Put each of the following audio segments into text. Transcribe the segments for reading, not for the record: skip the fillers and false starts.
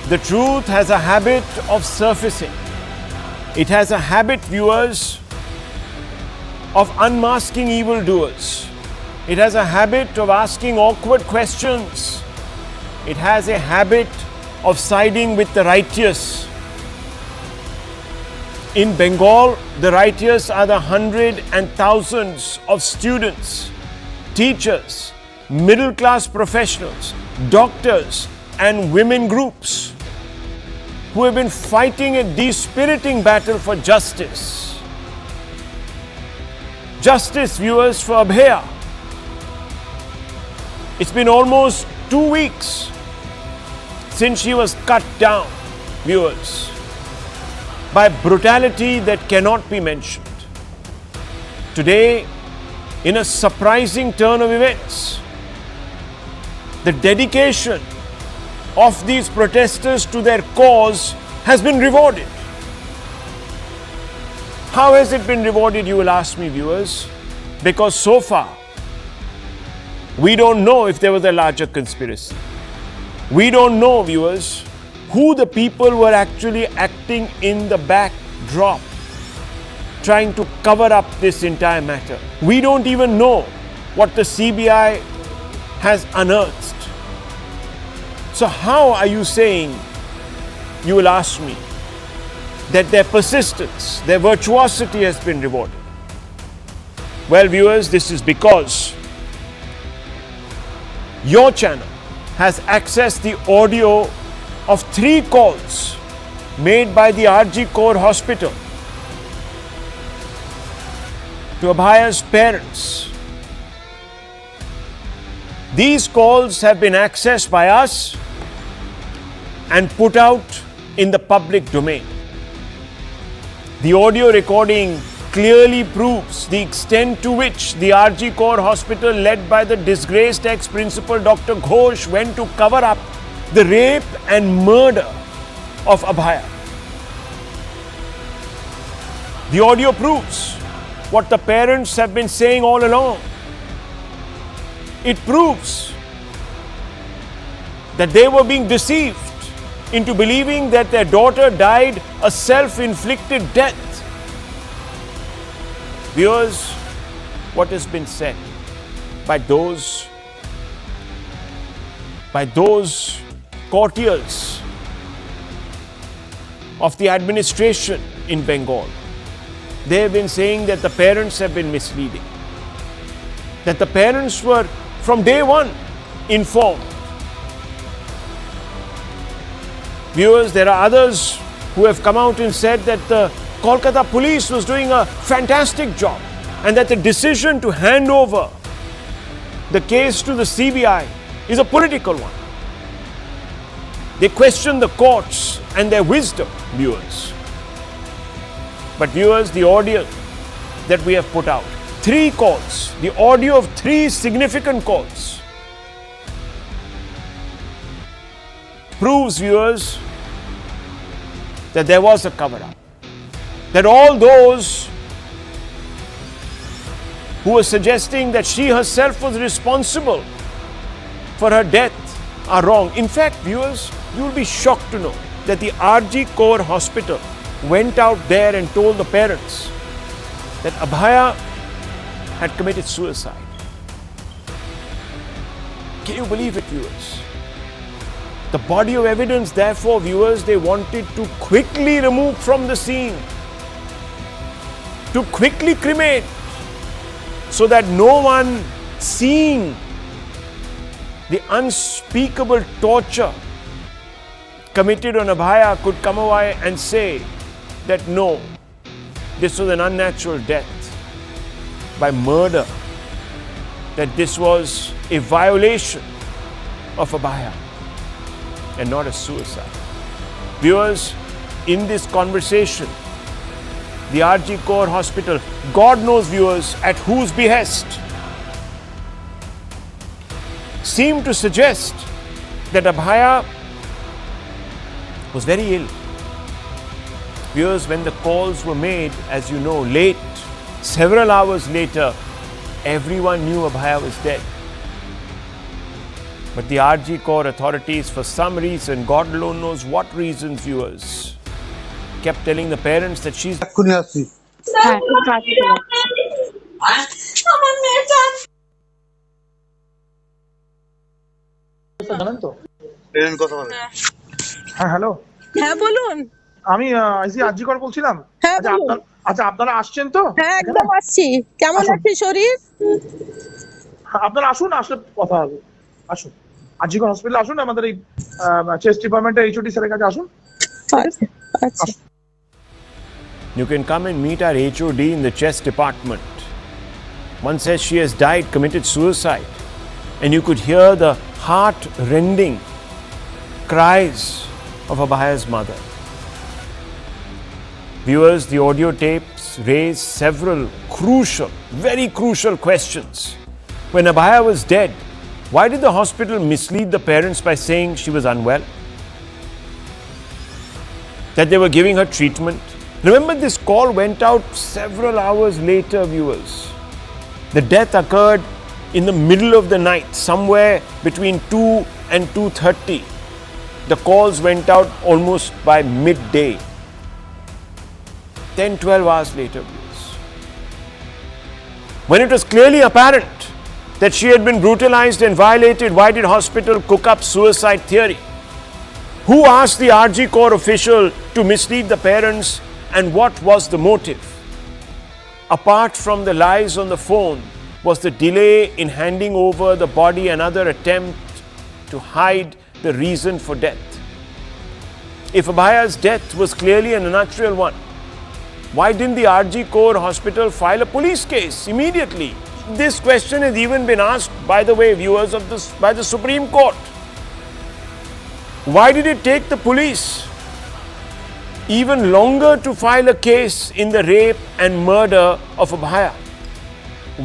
The truth has a habit of surfacing. It has a habit, viewers, of unmasking evildoers. It has a habit of asking awkward questions. It has a habit of siding with the righteous. In Bengal, the righteous are the hundreds and thousands of students, teachers, middle-class professionals, doctors, and women groups who have been fighting a dispiriting battle for justice. Justice, viewers, for Abhaya. It's been almost 2 weeks since she was cut down, viewers, by brutality that cannot be mentioned. Today, in a surprising turn of events, the dedication of these protesters to their cause has been rewarded. How has it been rewarded, you will ask me, viewers? Because so far, we don't know if there was a larger conspiracy. We don't know, viewers, who the people were actually acting in the backdrop, trying to cover up this entire matter. We don't even know what the CBI has unearthed. So how are you saying, you will ask me, that their persistence, their virtuosity has been rewarded? Well, viewers, this is because your channel has accessed the audio of 3 calls made by the RG Kor Hospital to Abhaya's parents. These calls have been accessed by us and put out in the public domain. The audio recording clearly proves the extent to which the RG Kor Hospital, led by the disgraced ex-principal Dr. Ghosh, went to cover up the rape and murder of Abhaya. The audio proves what the parents have been saying all along. It proves that they were being deceived into believing that their daughter died a self-inflicted death. Viewers, what has been said by those courtiers of the administration in Bengal, they have been saying that the parents have been misleading, that the parents were from day one informed. Viewers, there are others who have come out and said that the Kolkata police was doing a fantastic job and that the decision to hand over the case to the CBI is a political one. They question the courts and their wisdom, viewers. But viewers, the audio that we have put out, 3 calls, the audio of 3 significant calls, proves, viewers, that there was a cover-up. That all those who were suggesting that she herself was responsible for her death are wrong. In fact, viewers, you will be shocked to know that the RG Kor Hospital went out there and told the parents that Abhaya had committed suicide. Can you believe it, viewers? The body of evidence, therefore, viewers, they wanted to quickly remove from the scene, to quickly cremate, so that no one seeing the unspeakable torture committed on Abhaya could come away and say that no, this was an unnatural death by murder, that this was a violation of Abhaya and not a suicide. Viewers, in this conversation, the RG Kor Hospital, God knows, viewers, at whose behest, seemed to suggest that Abhaya was very ill. Viewers, when the calls were made, as you know, late, several hours later, everyone knew Abhaya was dead. But the RG Corps authorities, for some reason, God alone knows what reasons, viewers, kept telling the parents that she's এক্ষুনি আসছি। হ্যাঁ একটু কাজ ছিল। জানেন তো? Train কথা বলে। হ্যাঁ হ্যালো, হ্যাঁ বলুন। আমি আজিকর বলছিলাম। হ্যাঁ আচ্ছা বলুন। আপনারা আসছেন তো? হ্যাঁ একদম আসছি। কেমন আসুন। আছে শরীর? আপনারা আসুন, আসলে কথা হবে। আসুন, আজিকর হসপিটালে আসুন, আমাদের এই চেস্ট ডিপার্টমেন্টের এইচওডি স্যারের কাছে আসুন। আচ্ছা আচ্ছা। You can come and meet our HOD in the chest department. One says she has died, committed suicide. And you could hear the heart-rending cries of Abhaya's mother. Viewers, the audio tapes raise several crucial, very crucial questions. When Abhaya was dead, why did the hospital mislead the parents by saying she was unwell? That they were giving her treatment? Remember, this call went out several hours later, viewers. The death occurred in the middle of the night, somewhere between 2 and 2:30. The calls went out almost by midday. 10-12 hours later, viewers. When it was clearly apparent that she had been brutalized and violated, why did hospital cook up suicide theory? Who asked the RG Corps official to mislead the parents, and what was the motive? Apart from the lies on the phone, was the delay in handing over the body another attempt to hide the reason for death? If Abhaya's death was clearly an unnatural one, why didn't the RG Corps hospital file a police case immediately? This question has even been asked, by the way, viewers, by the Supreme Court. Why did it take the police even longer to file a case in the rape and murder of Abhaya?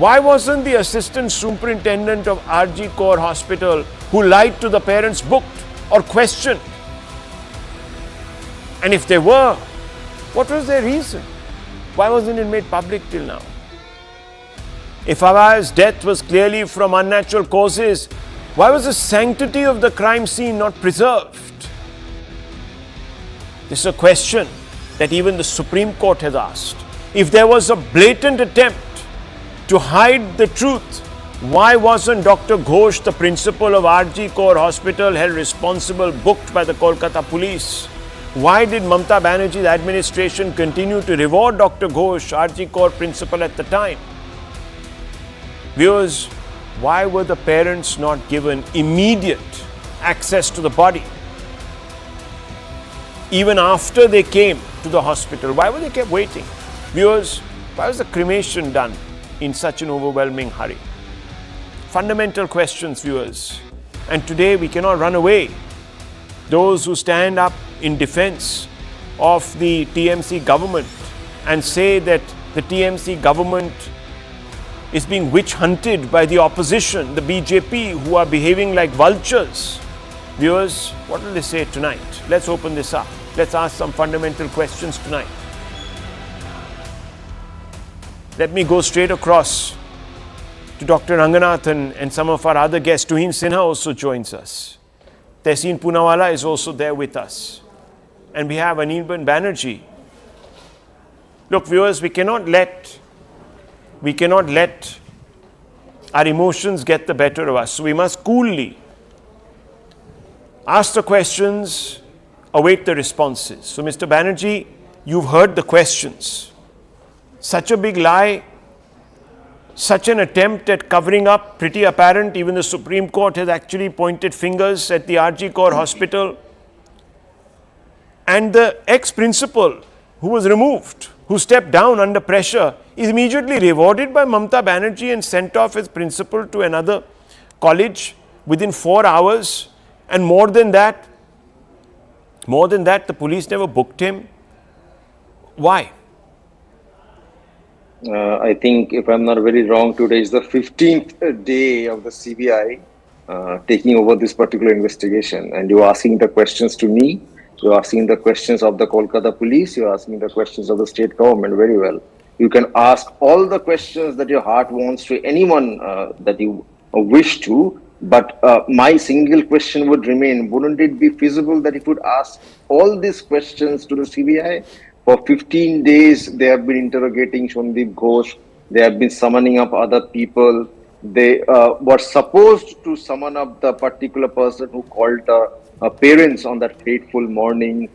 Why wasn't the assistant superintendent of RG Corps Hospital, who lied to the parents, booked or questioned? And if they were, what was their reason? Why wasn't it made public till now? If Abhaya's death was clearly from unnatural causes, why was the sanctity of the crime scene not preserved? This is a question that even the Supreme Court has asked. If there was a blatant attempt to hide the truth, why wasn't Dr. Ghosh, the principal of RG Corps Hospital, held responsible, booked by the Kolkata police? Why did Mamata Banerjee's administration continue to reward Dr. Ghosh, RG Corps principal at the time? Viewers, why were the parents not given immediate access to the body? Even after they came to the hospital, why were they kept waiting? Viewers, why was the cremation done in such an overwhelming hurry? Fundamental questions, viewers. And today we cannot run away. Those who stand up in defense of the TMC government and say that the TMC government is being witch hunted by the opposition, the BJP, who are behaving like vultures. Viewers, what will they say tonight? Let's open this up. Let's ask some fundamental questions tonight. Let me go straight across to Dr. Ranganathan and some of our other guests. Tuhin Sinha also joins us. Tehseen Poonawala is also there with us. And we have Hanuman Banerjee. Look, viewers, we cannot let our emotions get the better of us. So we must coolly ask the questions, await the responses. So Mr. Banerjee, you've heard the questions. Such a big lie, such an attempt at covering up, pretty apparent. Even the Supreme Court has actually pointed fingers at the RG Corps Hospital. And the ex-principal who was removed, who stepped down under pressure, is immediately rewarded by Mamata Banerjee and sent off as principal to another college within 4 hours. And more than that, the police never booked him. Why? I think, if I'm not very wrong, today is the 15th day of the CBI taking over this particular investigation. And you're asking the questions to me, you're asking the questions of the Kolkata police, you're asking the questions of the state government. Very well. You can ask all the questions that your heart wants to anyone that you wish to, But my single question would remain, wouldn't it be feasible that if you would ask all these questions to the CBI? For 15 days, they have been interrogating Sandip Ghosh. They have been summoning up other people. They were supposed to summon up the particular person who called parents on that fateful morning.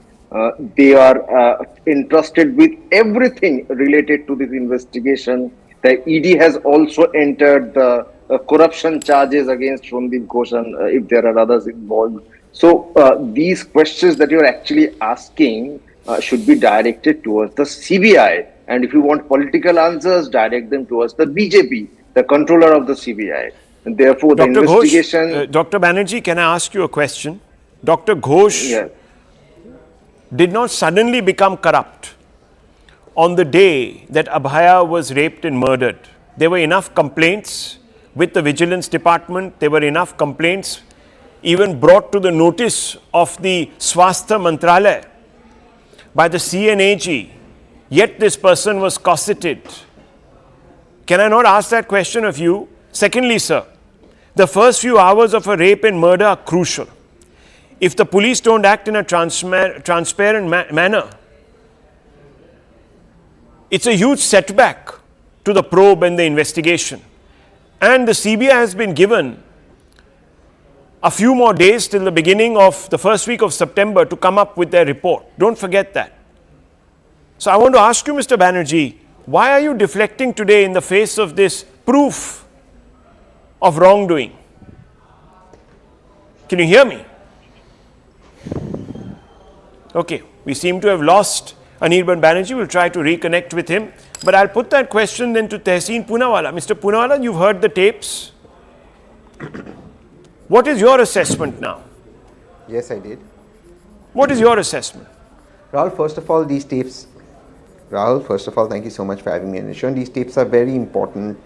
They are entrusted with everything related to this investigation. The ED has also entered the corruption charges against Sandip Ghosh and if there are others involved. So these questions that you're actually asking should be directed towards the CBI. And if you want political answers, direct them towards the BJP, the controller of the CBI. And therefore, the Dr. investigation... Ghosh, Dr. Banerjee, can I ask you a question? Dr. Ghosh Yeah. did not suddenly become corrupt on the day that Abhaya was raped and murdered. There were enough complaints with the Vigilance Department. There were enough complaints even brought to the notice of the Swasthya Mantralaya by the CNAG. Yet this person was cosseted. Can I not ask that question of you? Secondly, sir, the first few hours of a rape and murder are crucial. If the police don't act in a transparent manner, it's a huge setback to the probe and the investigation. And the CBI has been given a few more days till the beginning of the first week of September to come up with their report. Don't forget that. So I want to ask you, Mr. Banerjee, why are you deflecting today in the face of this proof of wrongdoing? Can you hear me? Okay, we seem to have lost Anirban Banerjee. We'll try to reconnect with him. But I'll put that question then to Tehseen Poonawalla. Mr. Poonawalla, you've heard the tapes. What is your assessment now? Yes, I did. What is your assessment? Rahul, first of all, these tapes, thank you so much for having me on the show. And these tapes are very important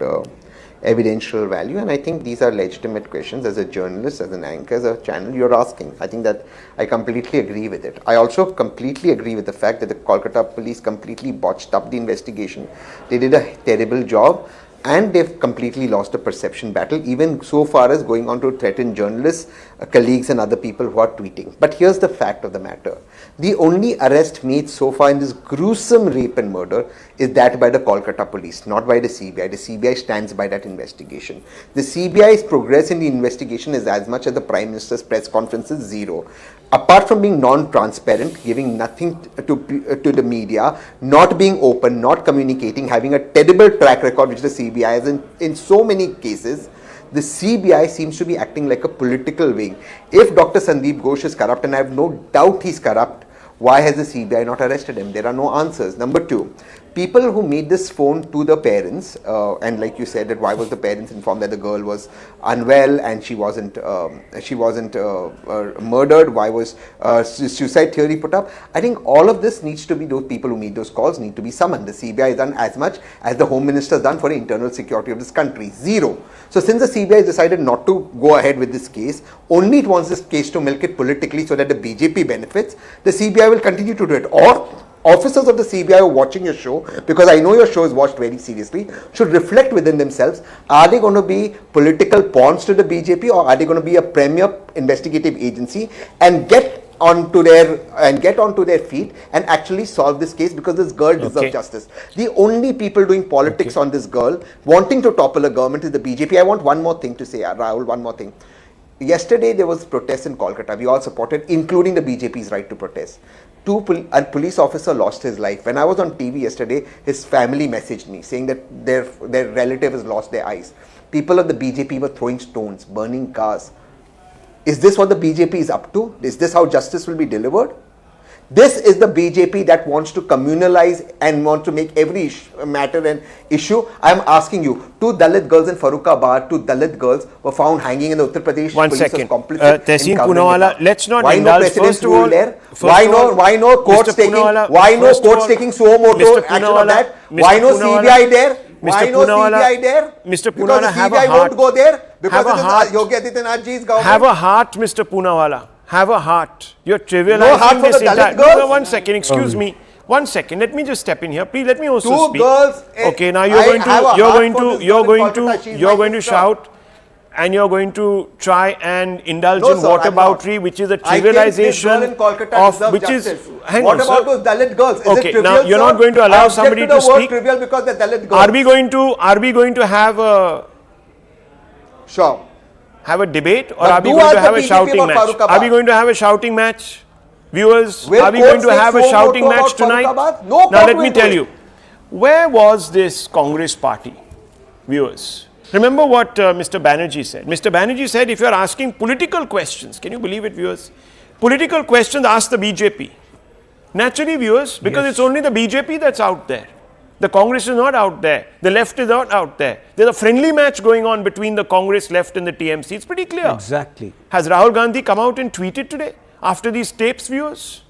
evidential value, and I think these are legitimate questions as a journalist, as an anchor, as a channel you're asking. I think that I completely agree with it. I also completely agree with the fact that the Kolkata police completely botched up the investigation. They did a terrible job, and they've completely lost the perception battle, even so far as going on to threaten journalists, colleagues and other people who are tweeting. But here's the fact of the matter. The only arrest made so far in this gruesome rape and murder is that by the Kolkata police, not by the CBI. The CBI stands by that investigation. The CBI's progress in the investigation is as much as the Prime Minister's press conference is zero. Apart from being non-transparent, giving nothing to the media, not being open, not communicating, having a terrible track record, which the CBI has in so many cases, the CBI seems to be acting like a political wing. If Dr. Sandip Ghosh is corrupt, and I have no doubt he's corrupt, why has the CBI not arrested him? There are no answers. Number two, people who made this phone to the parents, and like you said, that why was the parents informed that the girl was unwell and she wasn't murdered? Why was suicide theory put up? I think all of this needs to be, those people who made those calls need to be summoned. The CBI has done as much as the Home Minister has done for the internal security of this country. Zero. So since the CBI has decided not to go ahead with this case, only it wants this case to milk it politically so that the BJP benefits, the CBI will continue to do it. Or officers of the CBI who are watching your show, because I know your show is watched very seriously, should reflect within themselves, are they going to be political pawns to the BJP, or are they going to be a premier investigative agency and get onto their feet and actually solve this case, because this girl deserves justice. The only people doing politics on this girl, wanting to topple a government, is the BJP. I want one more thing to say, Rahul, one more thing. Yesterday there was protests in Kolkata. We all supported, including the BJP's right to protest. A police officer lost his life. When I was on TV yesterday, his family messaged me saying that their relative has lost their eyes. People of the BJP were throwing stones, burning cars. Is this what the BJP is up to? Is this how justice will be delivered? This is the BJP that wants to communalize and want to make every matter an issue. I am asking you, 2 Dalit girls in Farrukhabad, 2 Dalit girls were found hanging in the Uttar Pradesh. One second. Tehseen Poonawalla, let's not indulge. First of all, why no courts taking suo moto action on that? Why no CBI there? Why no CBI there? Mr. Poonawalla, have a CBI heart. won't go there because it is Yogi Adityanath ji's government. Have a heart, Mr. Poonawalla. Have a heart. You're trivializing no heart for this the Dalit entire... girls? No, 1 second, excuse me. 1 second, let me just step in here. Please let me also 2 speak. girls. Okay, now you're going to shout and you're going to try and indulge No, in sir, I'm not. whataboutery, which is a I think this girl in trivialization Kolkata of deserves which justice. is. Hang What on, about sir. those Dalit girls? Is Okay, it trivial, now you're sir? not going to allow I object somebody to the to word speak. trivial because they're Dalit girls. Are we going to have Sure. a debate, or But are we do going ask to have the a BJP shouting about match? Farrukhabad. Are we going to have a shouting match? Viewers, Will are we courts going to take have a suo shouting motu match about tonight? Farrukhabad? No Now court let me will do tell it. you, where was this Congress party? Viewers, remember what Mr. Banerjee said. Mr. Banerjee said, if you are asking political questions, can you believe it, viewers? Political questions, ask the BJP. Naturally, viewers, because it's only the BJP that's out there. The Congress is not out there. The left is not out there. There's a friendly match going on between the Congress left and the TMC. It's pretty clear. Exactly. Has Rahul Gandhi come out and tweeted today after these tapes, viewers?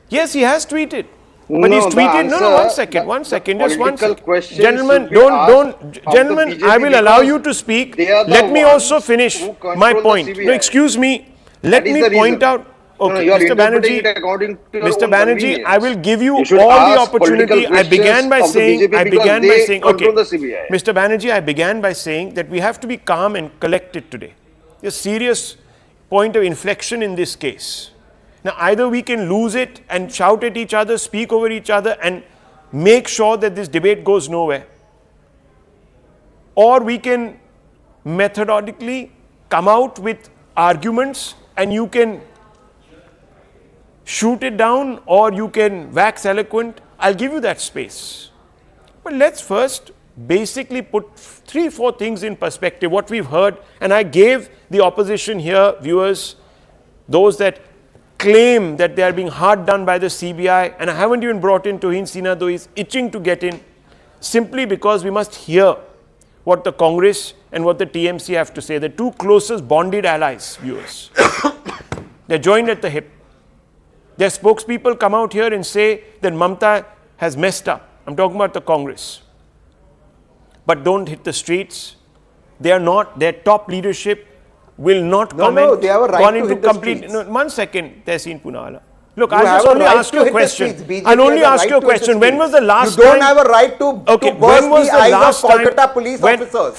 Yes, he has tweeted. But he's No, the tweeted. No, answer- one second, the- one the second, just one political second. questions Gentlemen, should be asked don't, of the gentlemen, BJP I will allow because you to speak. they are the Let me ones also finish who control my the point. No, CBI. excuse me. Let That is me the point reason. out. Okay, you are Mr. interpreting Banerjee, it according to your Mr. own Banerjee, I convenience. will give you You should all the ask political opportunity. I began questions by of the saying, BJP because they okay, control the CBI. Mr. Banerjee, I began by saying that we have to be calm and collected today. There's a serious point of inflection in this case. Now, either we can lose it and shout at each other, speak over each other, and make sure that this debate goes nowhere, or we can methodically come out with arguments and you can shoot it down or you can wax eloquent. I'll give you that space. But let's first basically put 3-4 things in perspective, what we've heard, and I gave the opposition here, viewers, those that claim that they are being hard done by the CBI, and I haven't even brought in Tuhin Sinha, though he's itching to get in, simply because we must hear what the Congress and what the TMC have to say. The two closest bonded allies, viewers. They're joined at the hip. Their spokespeople come out here and say that Mamata has messed up. I'm talking about the Congress. But don't hit the streets. They are not, their top leadership will not comment. No, they have a right gone to into hit the complete. streets. No, 1 second, Tehseen Poonawala. Look, You I'll have just a only right ask to you a hit the question. streets. BJP I'll only has a ask right you a to hit the question. When was the streets. last You don't time? have a right to Okay, burst when was the the eyes last of time Kolkata police when officers.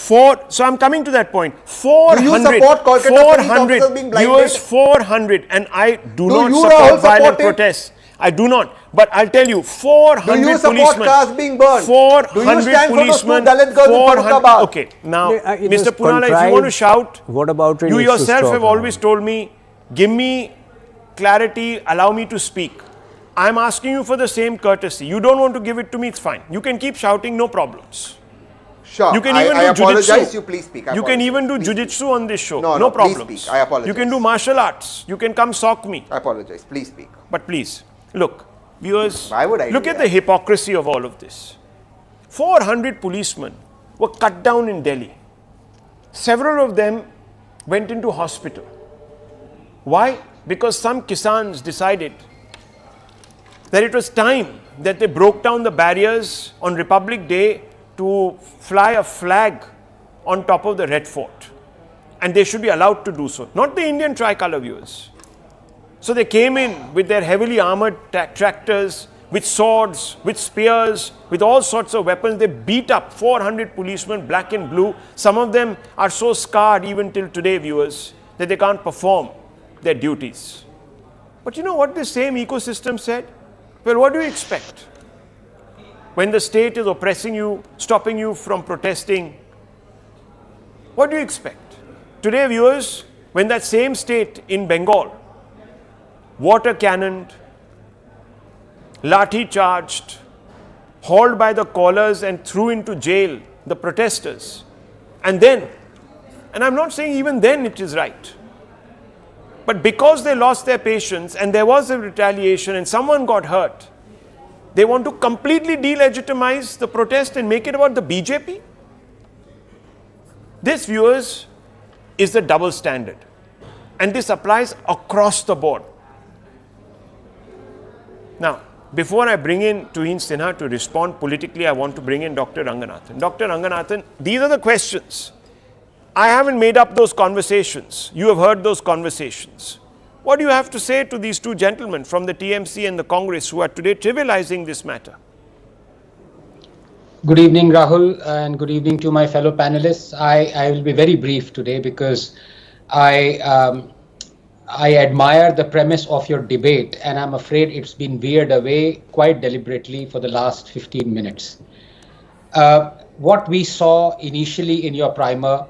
So I'm coming to that point. 400. Do you support Kolkata police officers being blinded? Viewers, 400, and I do not you, support Rahul, violent support it? protests. I do not. But I'll tell you, 400 Do you support policemen. cars being burned? 400 Do you stand for those two policemen. Dalit girls in 400 Farrukhabad? Okay, now, It Mr. is Poonawala, if you want to contrived. shout, What about it you needs to yourself stop have now? always told me, give me clarity, allow me to speak. I'm asking you for the same courtesy. You don't want to give it to me, it's fine. You can keep shouting, no problems. Sure. You can I even do apologize. jujitsu. You please speak. I You can apologize. even do Please speak. jujitsu on this show. No, No please problems. speak. I apologize. You can do martial arts. You can come sock me. I apologize. Please speak. But please, look, viewers, Why would I look do at that? the hypocrisy of all of this. 400 policemen were cut down in Delhi. Several of them went into hospital. Why? Because some Kisans decided that it was time that they broke down the barriers on Republic Day to fly a flag on top of the Red Fort. And they should be allowed to do so. Not the Indian tricolour, viewers. So they came in with their heavily armored tractors, with swords, with spears, with all sorts of weapons. They beat up 400 policemen, black and blue. Some of them are so scarred even till today, viewers, that they can't perform their duties. But you know what this same ecosystem said? Well, what do you expect? When the state is oppressing you, stopping you from protesting, what do you expect? Today, viewers, when that same state in Bengal water cannoned, lathi charged, hauled by the collars and threw into jail the protesters. And then, and I'm not saying even then it is right, but because they lost their patience and there was a retaliation and someone got hurt, they want to completely delegitimize the protest and make it about the BJP? This, viewers, is the double standard. And this applies across the board. Now, before I bring in Tuhin Sinha to respond politically, I want to bring in Dr. Ranganathan. Dr. Ranganathan, these are the questions. I haven't made up those conversations. You have heard those conversations. What do you have to say to these two gentlemen from the TMC and the Congress who are today trivializing this matter? Good evening, Rahul, and good evening to my fellow panelists. I will be very brief today because I admire the premise of your debate, and I'm afraid it's been veered away quite deliberately for the last 15 minutes. What we saw initially in your primer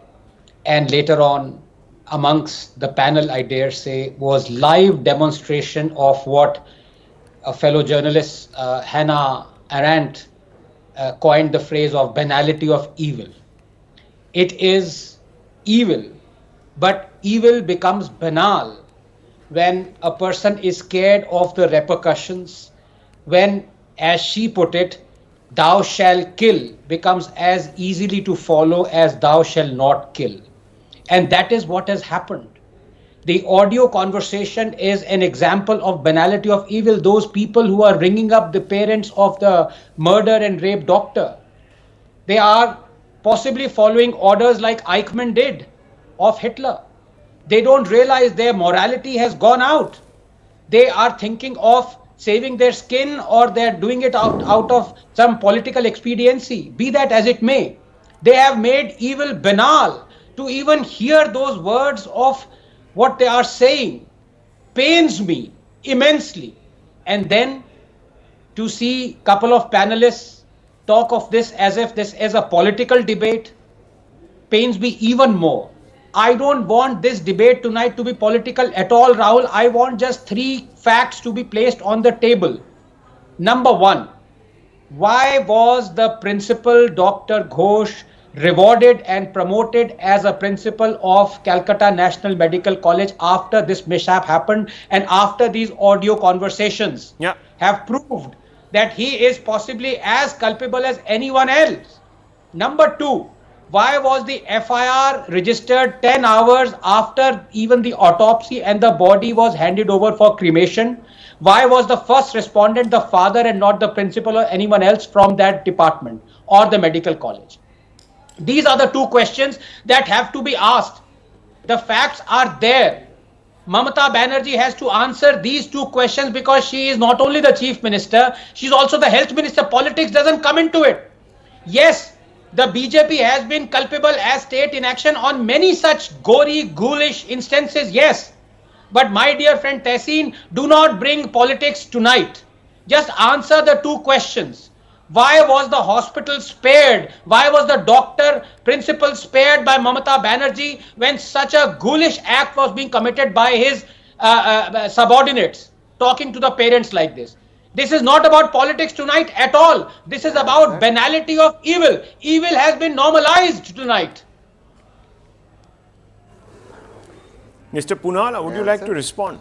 and later on amongst the panel, I dare say, was live demonstration of what a fellow journalist, Hannah Arendt, coined the phrase of banality of evil. It is evil, but evil becomes banal when a person is scared of the repercussions, when, as she put it, thou shalt kill becomes as easily to follow as thou shalt not kill. And that is what has happened. The audio conversation is an example of banality of evil. Those people who are ringing up the parents of the murder and rape doctor, they are possibly following orders like Eichmann did of Hitler. They don't realize their morality has gone out. They are thinking of saving their skin, or they're doing it out of some political expediency. Be that as it may, they have made evil banal. To even hear those words of what they are saying pains me immensely. And then to see a couple of panelists talk of this as if this is a political debate pains me even more. I don't want this debate tonight to be political at all, Rahul. I want just 3 facts to be placed on the table. Number 1, why was the principal, Dr. Ghosh, rewarded and promoted as a principal of Calcutta National Medical College after this mishap happened and after these audio conversations have proved that he is possibly as culpable as anyone else? Number 2, why was the FIR registered 10 hours after even the autopsy and the body was handed over for cremation? Why was the first respondent the father and not the principal or anyone else from that department or the medical college? These are the 2 questions that have to be asked. The facts are there. Mamata Banerjee has to answer these 2 questions because she is not only the chief minister, she's also the health minister. Politics doesn't come into it. Yes, the BJP has been culpable as state inaction on many such gory, ghoulish instances, yes. But my dear friend Tehseen, do not bring politics tonight. Just answer the 2 questions. Why was the hospital spared? Why was the doctor principal spared by Mamata Banerjee when such a ghoulish act was being committed by his subordinates, talking to the parents like this? This is not about politics tonight at all. This is about banality of evil. Evil has been normalized tonight. Mr. Poonawalla, would you like to respond?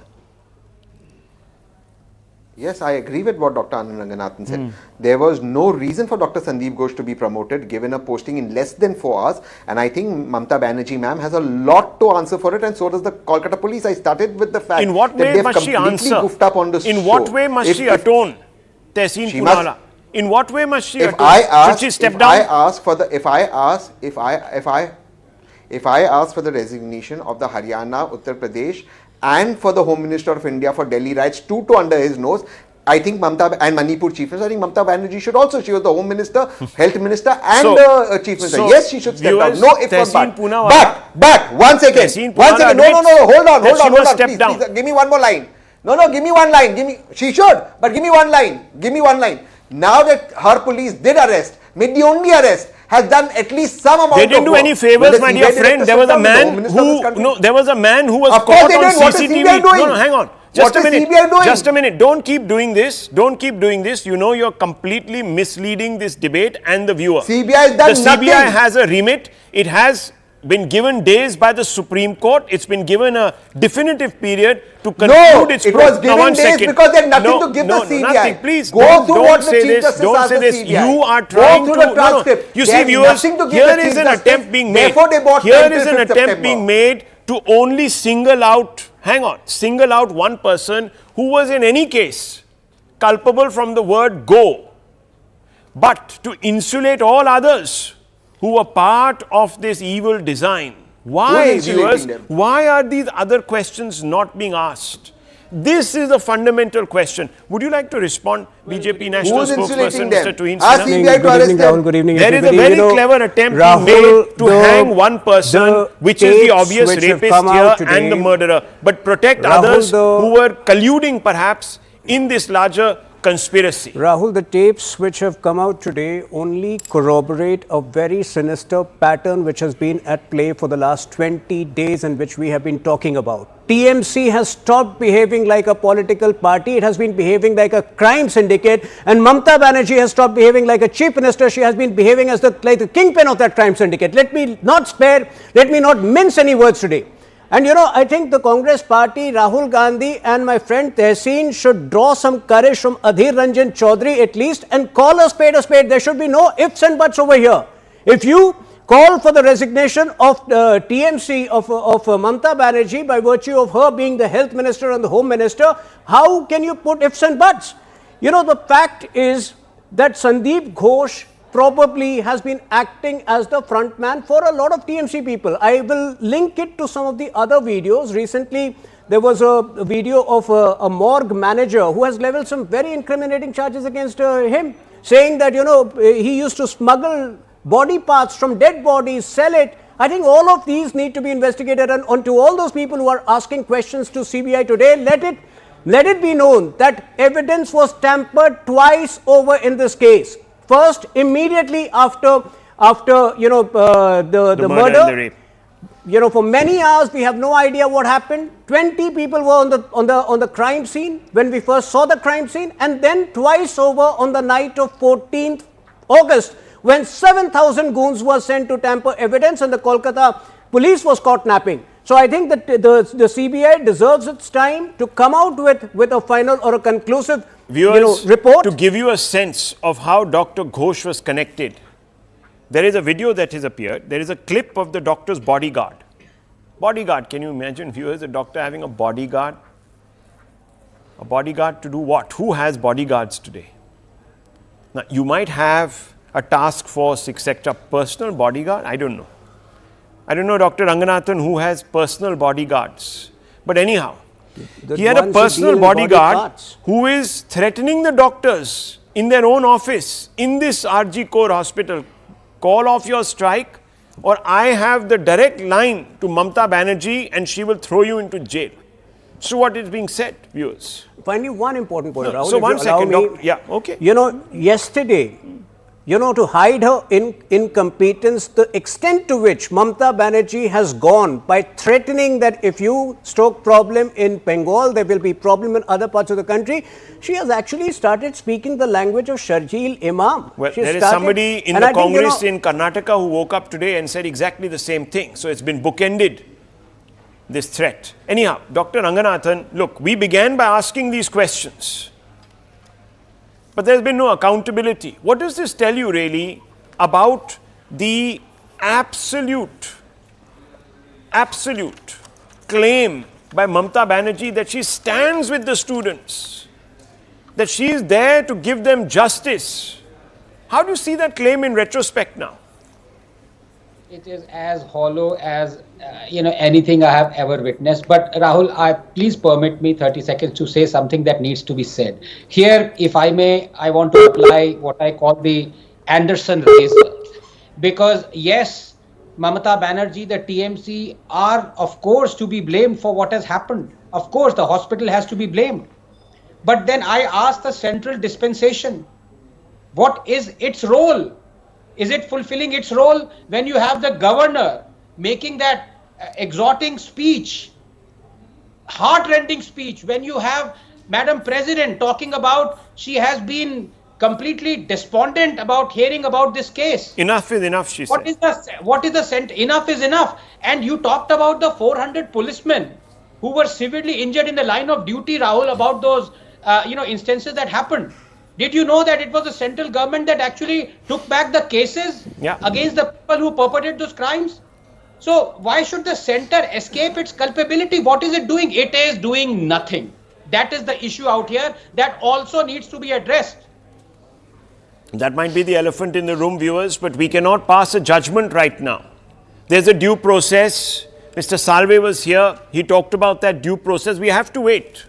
Yes, I agree with what Dr. Anand Ranganathan said. There was no reason for Dr. Sandip Ghosh to be promoted, given a posting in less than 4 hours. And I think Mamata Banerjee ma'am has a lot to answer for it, and so does the Kolkata police. I started with the fact In what that way they've must she completely answer? goofed up on this In show. what way must she atone? Tehseen She Poonawalla. must- In what way must she If atone? I ask, Should she step if down? I ask for the, if I ask for the resignation of the Haryana, Uttar Pradesh, and for the Home Minister of India for Delhi riots, 2 under his nose, I think Mamata and Manipur Chief Minister, I think Mamata Banerjee should also. She was the Home Minister, Health Minister, and the Chief Minister. Yes, she should step down. No, if not but, one second. No, hold on, step please, down. please, give me one more line. No, give me one line. She should, but give me one line. Now that her police did arrest, made the only arrest, has done at least some amount of They didn't do work. any favors, Will the my CBI dear friend. director There was step a down? Will the man Home Minister of this country? there was a man who was Of course caught they on did. What is CCTV. CBI doing? No, hang on. What is CBI doing? Just a minute. Don't keep doing this. You know you're completely misleading this debate and the viewer. CBI has done the nothing. CBI has a remit. It has been given days by the Supreme Court. It's been given a definitive period to conclude its it was Now, given one days second. because they had nothing to give the CBI. Nothing. Please Go through don't what the say Chief this. Justice Don't asked say the this. CBI. You are Go trying through to. the transcript. You They see, had viewers, nothing to give here the is Chief an Justice. attempt being made. Therefore, they bought Here time is till an 5th attempt September. being made to only single out one person who was in any case culpable from the word go, but to insulate all others who were part of this evil design. Why, Who's insulating viewers? them? Why are these other questions not being asked? This is the fundamental question. Would you like to respond, BJP National Who's insulating Spokesperson, them? Mr. Tuhin Ask Sinha? CBI to Good arrest evening, them. Rahul. Good evening, There is a everybody. very clever attempt Rahul, made to the- hang one person, the which is the tapes obvious which have rapist come here out today, and the murderer, but protect Rahul, others the- who were colluding perhaps in this larger conspiracy. Rahul, the tapes which have come out today only corroborate a very sinister pattern which has been at play for the last 20 days and which we have been talking about. TMC has stopped behaving like a political party. It has been behaving like a crime syndicate. And Mamata Banerjee has stopped behaving like a chief minister. She has been behaving as like the kingpin of that crime syndicate. Let me not mince any words today. And I think the Congress party, Rahul Gandhi and my friend Tehseen should draw some courage from Adhir Ranjan Chaudhary at least and call a spade a spade. There should be no ifs and buts over here. If you call for the resignation of TMC of Mamata Banerjee by virtue of her being the health minister and the home minister, how can you put ifs and buts? The fact is that Sandip Ghosh probably has been acting as the front man for a lot of TMC people. I will link it to some of the other videos. Recently, there was a video of a morgue manager who has leveled some very incriminating charges against him, saying that, he used to smuggle body parts from dead bodies, sell it. I think all of these need to be investigated, and onto all those people who are asking questions to CBI today, let it be known that evidence was tampered twice over in this case. First, immediately after the murder, And the rape. For many hours we have no idea what happened. 20 people were on the crime scene when we first saw the crime scene, and then twice over on the night of 14th August when 7,000 goons were sent to tamper evidence and the Kolkata police was caught napping. So I think that the CBI deserves its time to come out with a final or a conclusive Viewers, report. to give you a sense of how Dr. Ghosh was connected, there is a video that has appeared. There is a clip of the doctor's bodyguard. Bodyguard, can you imagine, viewers, a doctor having a bodyguard? A bodyguard to do what? Who has bodyguards today? Now, you might have a task force, etc. Personal bodyguard? I don't know. I don't know, Dr. Ranganathan, who has personal bodyguards. But anyhow, he had a personal bodyguard who is threatening the doctors in their own office in this RG Core hospital. Call off your strike, or I have the direct line to Mamata Banerjee and she will throw you into jail. So what is being said, viewers? Finally, one important point, Rahul. So if one you allow second, me, doctor. Yeah, okay. Yesterday, to hide her incompetence, the extent to which Mamata Banerjee has gone by threatening that if you stoke problem in Bengal, there will be problem in other parts of the country, she has actually started speaking the language of Sharjeel Imam. Well, there is somebody in the Congress in Karnataka who woke up today and said exactly the same thing. So it's been bookended, this threat. Anyhow, Dr. Ranganathan, look, we began by asking these questions. But there's been no accountability. What does this tell you really about the absolute claim by Mamata Banerjee that she stands with the students, that she is there to give them justice? How do you see that claim in retrospect now? It is as hollow as anything I have ever witnessed. But Rahul, please permit me 30 seconds to say something that needs to be said. Here, if I may, I want to apply what I call the Anderson razor. Because yes, Mamata Banerjee, the TMC are of course to be blamed for what has happened. Of course, the hospital has to be blamed. But then I ask the central dispensation, what is its role? Is it fulfilling its role when you have the governor making that exhorting speech, heart-rending speech, when you have Madam President talking about she has been completely despondent about hearing about this case? Enough is enough, she said. Enough is enough. And you talked about the 400 policemen who were severely injured in the line of duty, Rahul, about those instances that happened. Did you know that it was the central government that actually took back the cases against the people who perpetrated those crimes? So why should the center escape its culpability? What is it doing? It is doing nothing. That is the issue out here that also needs to be addressed. That might be the elephant in the room, viewers, but we cannot pass a judgment right now. There's a due process. Mr. Salve was here. He talked about that due process. We have to wait.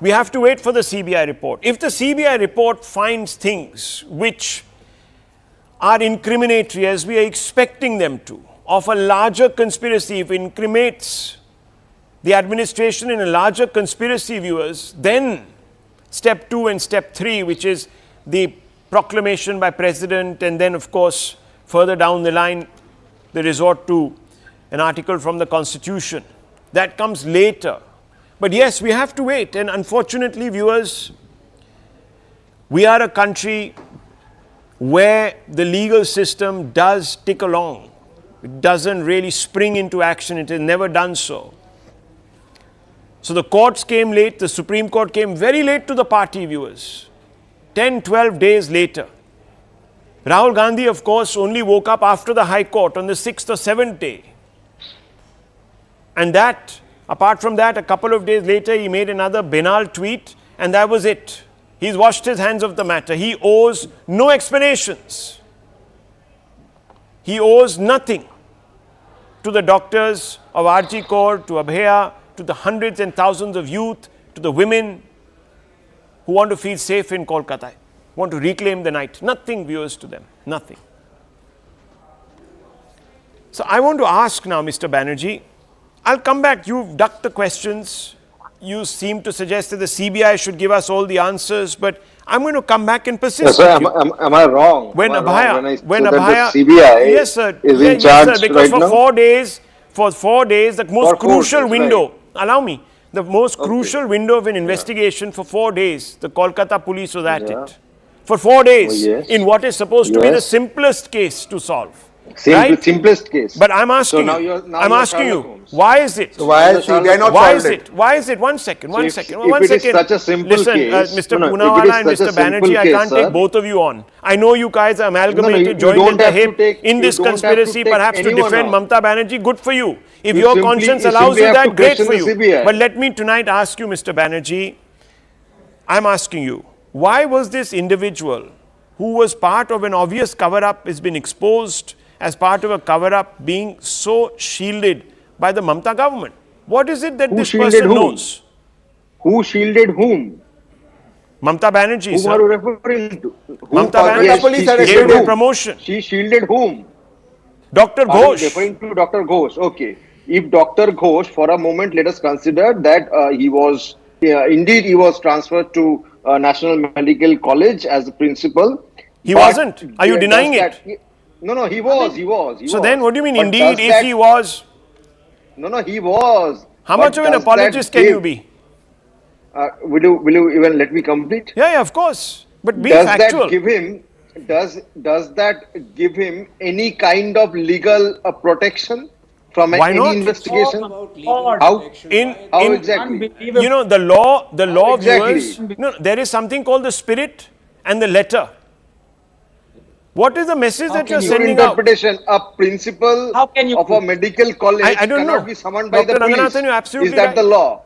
We have to wait for the CBI report. If the CBI report finds things which are incriminatory, as we are expecting them to, of a larger conspiracy, if it incriminates the administration in a larger conspiracy, viewers, then step 2 and step 3, which is the proclamation by President, and then of course further down the line the resort to an article from the Constitution. That comes later. But yes, we have to wait, and unfortunately, viewers, we are a country where the legal system does tick along. It doesn't really spring into action. It has never done so. So the courts came late, the Supreme Court came very late to the party, viewers. 10, 12 days later. Rahul Gandhi, of course, only woke up after the High Court on the 6th or 7th day. And that, apart from that, a couple of days later, he made another banal tweet, and that was it. He's washed his hands of the matter. He owes no explanations. He owes nothing to the doctors of RG Kaur, to Abhaya, to the hundreds and thousands of youth, to the women who want to feel safe in Kolkata, want to reclaim the night. Nothing, viewers, to them. Nothing. So I want to ask now, Mr. Banerjee, I'll come back. You've ducked the questions. You seem to suggest that the CBI should give us all the answers, but I'm going to come back and persist. Sir, am I wrong? When Abhaya, the CBI yes, sir, is in charge yes, sir, because right for 4 days, the most crucial window, right. Allow me, the most crucial window of an investigation for 4 days, the Kolkata police was at it. For 4 days, in what is supposed to be the simplest case to solve. Simplest case. But I'm asking you, why is it? So why is CBI not solved it? Why is it? One second. If it is such a simple Listen, case, Mr. Poonawala and Mr. Banerjee, I can't take both of you on. I know you guys are amalgamated, joined at the hip in this conspiracy, perhaps to defend Mamata Banerjee. Good for you. If your conscience allows you that, great for you. But let me tonight ask you, Mr. Banerjee, I'm asking you, why was this individual who was part of an obvious cover-up has been exposed as part of a cover-up being so shielded by the Mamata government? What is it that this person knows? Who shielded whom? Mamata Banerjee, Whom sir. are you referring to? Mamata Banerjee gave a promotion. She shielded whom? Dr. Ghosh. Referring to Dr. Ghosh. Okay. If Dr. Ghosh, for a moment, let us consider that he was, indeed, he was transferred to National Medical College as a principal. He wasn't. Are you denying it? No, he was. So then what do you mean, indeed, if he was? No, he was. How much of an apologist can you be? Will you even let me complete? Yeah, of course. But be factual. Does that give him any kind of legal protection from any investigation? How exactly? You know, the law exactly? viewers, no, there is something called the spirit and the letter. What is the message that you're sending out? Interpretation, a principal of a medical college I don't cannot know. be summoned by the police. Ranganathan, you're absolutely is that right. the law?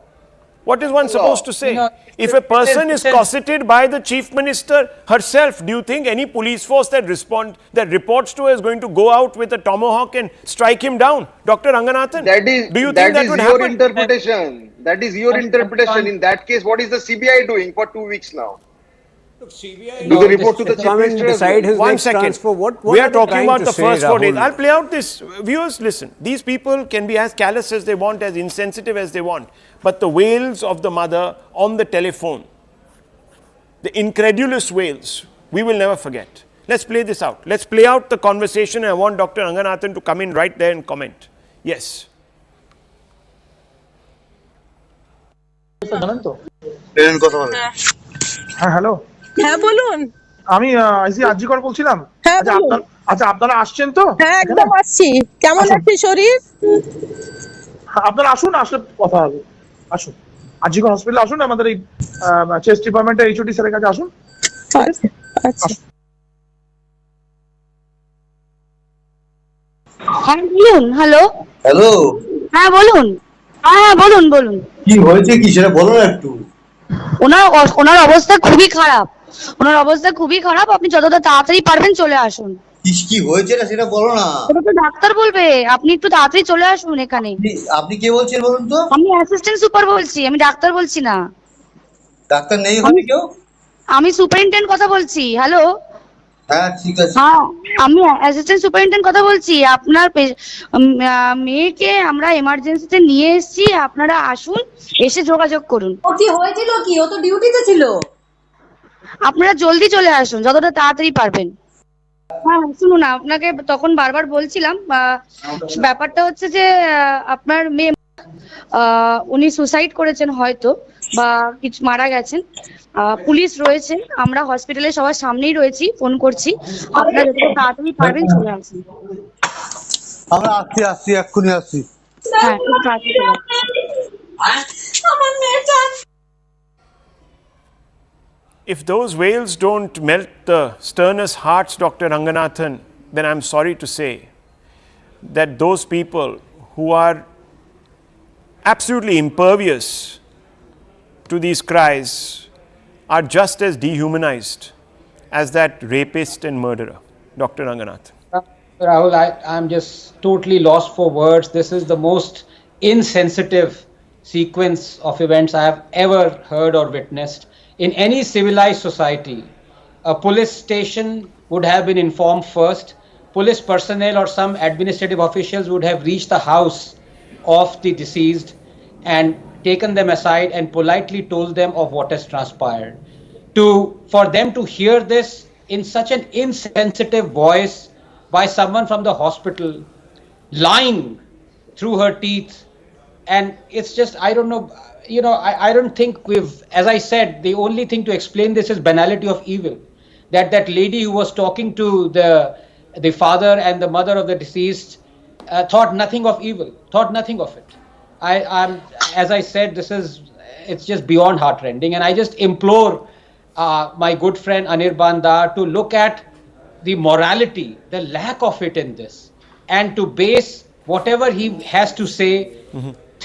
What is one supposed to say? If a person is cosseted by the chief minister herself, do you think any police force that reports to her is going to go out with a tomahawk and strike him down? Dr. Ranganathan, do you think that would happen? Interpretation. That is your interpretation. In that case, what is the CBI doing for 2 weeks now? CBI Do they report to the chief minister? Decide his One second. What we are talking about the say, first 4 days. Rahul? I'll play out this. Viewers, listen. These people can be as callous as they want, as insensitive as they want. But the wails of the mother on the telephone, the incredulous wails, we will never forget. Let's play this out. Let's play out the conversation. I want Dr. Ranganathan to come in right there and comment. Yes. Hello, হ্যাঁ বলুন। আমি আরজি কর বলছিলাম। হ্যাঁ বলুন। আচ্ছা, আপনারা আসছেন তো? হ্যাঁ একদম আসছি। কেমন আছে শরীর? আপনারা আসুন, আসলে কথা হবে। আসুন, আরজি কর হসপিটালে আসুন, আমাদের এই চেস্ট ডিপার্টমেন্টের এইচওডি স্যারের কাছে আসুন। আচ্ছা। হ্যাঁ বলুন। হ্যালো হ্যালো, হ্যাঁ বলুন। হ্যাঁ বলুন। কি হয়েছে কি সেটা বলো না একটু। ওনার অবস্থা খুবই খারাপ। আপনি যতটা তাড়াতাড়ি পারবেন চলে আসুন। কি হয়েছে না সেটা বলো না। ওটা তো ডাক্তার বলবে, আপনি একটু তাড়াতাড়ি চলে আসুন এখানে। আপনি কে বলছেন বলুন তো? আমি অ্যাসিস্ট্যান্ট সুপার বলছি, আমি ডাক্তার বলছি না। ডাক্তার নেই ওখানে কেউ? আমি সুপারিনটেন্ডেন্ট কথা বলছি। হ্যালো, হ্যাঁ ঠিক আছে। হ্যাঁ আমি অ্যাসিস্ট্যান্ট সুপারিনটেন্ডেন্ট কথা বলছি। আপনার মেয়েকে আমরা এমার্জেন্সিতে নিয়ে এসেছি, আপনারা আসুন, এসে যোগাযোগ করুন। ও কি হয়েছিল কি? ও তো ডিউটিতে ছিল। আপনারা জলদি চলে আসুন, যতটা তাড়াতাড়ি পারবেন। হ্যাঁ শুনুন, আপনাকে তখন বারবার বলছিলাম, ব্যাপারটা হচ্ছে যে আপনার মেয়ে উনি সুসাইড করেছেন হয়তো, বা কিছু মারা গেছেন। পুলিশ রয়েছে, আমরা হসপিটালে সবার সামনেই রয়েছি, ফোন করছি। আপনারা যতটা তাড়াতাড়ি পারবেন চলে আসুন। আমরা আসছি এক্ষুনি আসছি। হ্যাঁ খুব তাড়াতাড়ি চলে আসুন। আমার মেয়েটা If those wails don't melt the sternest hearts, Dr. Ranganathan, then I'm sorry to say that those people who are absolutely impervious to these cries are just as dehumanized as that rapist and murderer, Dr. Ranganathan. Rahul, I'm just totally lost for words. This is the most insensitive sequence of events I have ever heard or witnessed. In any civilized society, a police station would have been informed first. Police personnel or some administrative officials would have reached the house of the deceased and taken them aside and politely told them of what has transpired. For them to hear this in such an insensitive voice by someone from the hospital, lying through her teeth, and it's just, I don't know, I don't think as I said, the only thing to explain this is banality of evil. That lady who was talking to the father and the mother of the deceased thought nothing of evil, thought nothing of it. I'm as I said, it's just beyond heartrending, and I just implore my good friend Anirban to look at the morality, the lack of it in this, and to base whatever he has to say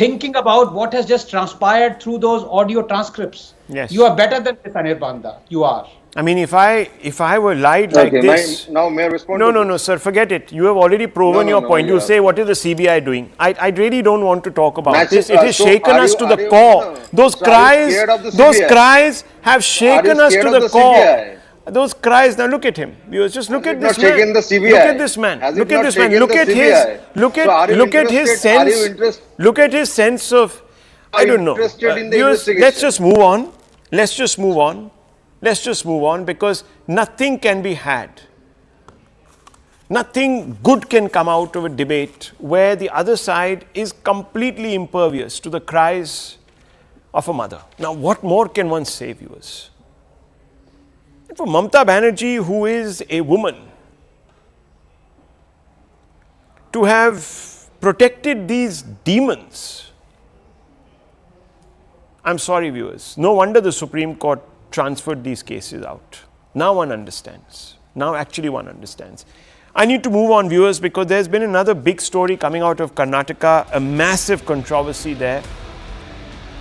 thinking about what has just transpired through those audio transcripts. Yes. You are better than this, Anirban. You are. I mean, if I were lied like this... Now may I respond? No, sir, forget it. You have already proven your point. You say, what is the CBI doing? I really don't want to talk about this. It has shaken us to the core. Those cries have shaken us to the core. Those cries, now look at him. Viewers, just look at this man. Look at this man. Look at this man. Look at his sense. Look at his sense of, I don't know. Viewers, let's just move on. Let's just move on, because nothing can be had. Nothing good can come out of a debate where the other side is completely impervious to the cries of a mother. Now, what more can one say, viewers? For Mamata Banerjee, who is a woman, to have protected these demons, I'm sorry, viewers. No wonder the Supreme Court transferred these cases out. Now one understands. Now actually one understands. I need to move on, viewers, because there's been another big story coming out of Karnataka, a massive controversy there.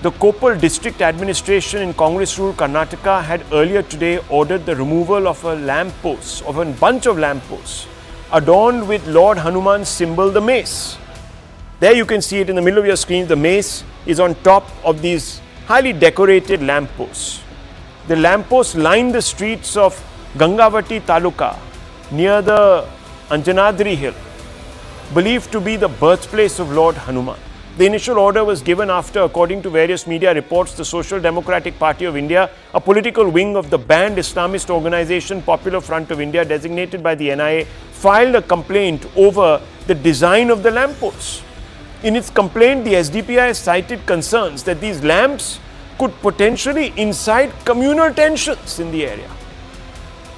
The Koppal district administration in Congress-ruled Karnataka had earlier today ordered the removal of a lamppost, of a bunch of lampposts, adorned with Lord Hanuman's symbol, the Mace. There you can see it in the middle of your screen. The Mace is on top of these highly decorated lampposts. The lampposts line the streets of Gangavathi Taluka near the Anjanadri hill, believed to be the birthplace of Lord Hanuman. The initial order was given after, according to various media reports, the Social Democratic Party of India, a political wing of the banned Islamist organization Popular Front of India, designated by the NIA, filed a complaint over the design of the lampposts. In its complaint, the SDPI cited concerns that these lamps could potentially incite communal tensions in the area.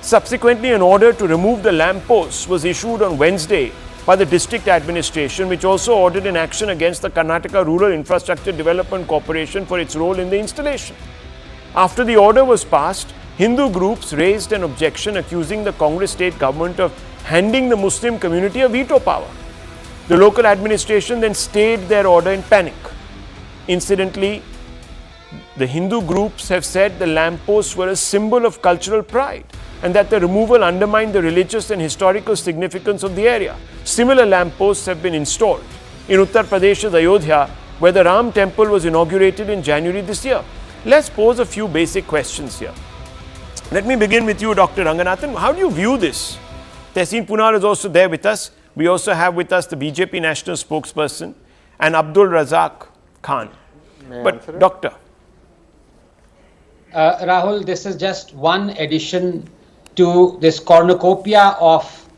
Subsequently, an order to remove the lampposts was issued on Wednesday by the district administration, which also ordered an action against the Karnataka Rural Infrastructure Development Corporation for its role in the installation. After the order was passed, Hindu groups raised an objection accusing the Congress state government of handing the Muslim community a veto power. The local administration then stayed their order in panic. Incidentally, the Hindu groups have said the lampposts were a symbol of cultural pride and that the removal undermined the religious and historical significance of the area. Similar lampposts have been installed in Uttar Pradesh's Ayodhya, where the Ram temple was inaugurated in January this year. Let's pose a few basic questions here. Let me begin with you, Dr. Ranganathan. How do you view this? Tehseen Punar is also there with us. We also have with us the BJP national spokesperson and Abdul Razak Khan. But doctor. Rahul, this is just one addition to this cornucopia of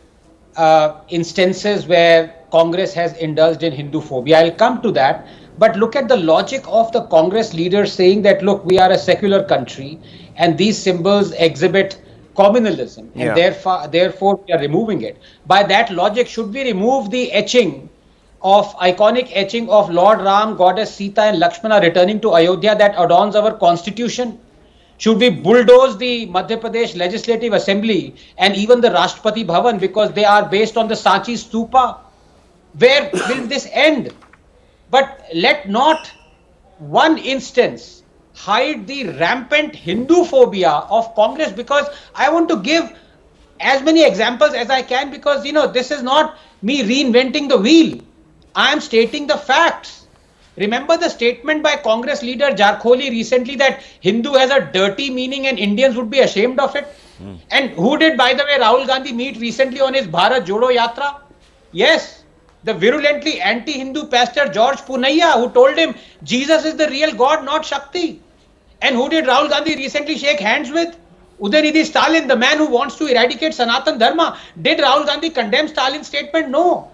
instances where Congress has indulged in Hindu phobia. I'll come to that. But look at the logic of the Congress leaders saying that, look, we are a secular country and these symbols exhibit communalism and therefore we are removing it. By that logic, should we remove the iconic etching of Lord Ram, Goddess Sita and Lakshmana returning to Ayodhya that adorns our constitution? Should we bulldoze the Madhya Pradesh Legislative Assembly and even the Rashtrapati Bhavan because they are based on the Sanchi Stupa? Where will this end? But let not one instance hide the rampant Hindu phobia of Congress, because I want to give as many examples as I can, because this is not me reinventing the wheel. I am stating the facts. Remember the statement by Congress leader Jarkholi recently that Hindu has a dirty meaning and Indians would be ashamed of it? And who did, by the way, Rahul Gandhi meet recently on his Bharat Jodo Yatra? Yes, the virulently anti-Hindu pastor George Punaiya, who told him Jesus is the real God, not Shakti. And who did Rahul Gandhi recently shake hands with? Udaynidhi Stalin, the man who wants to eradicate Sanatan Dharma. Did Rahul Gandhi condemn Stalin's statement? No.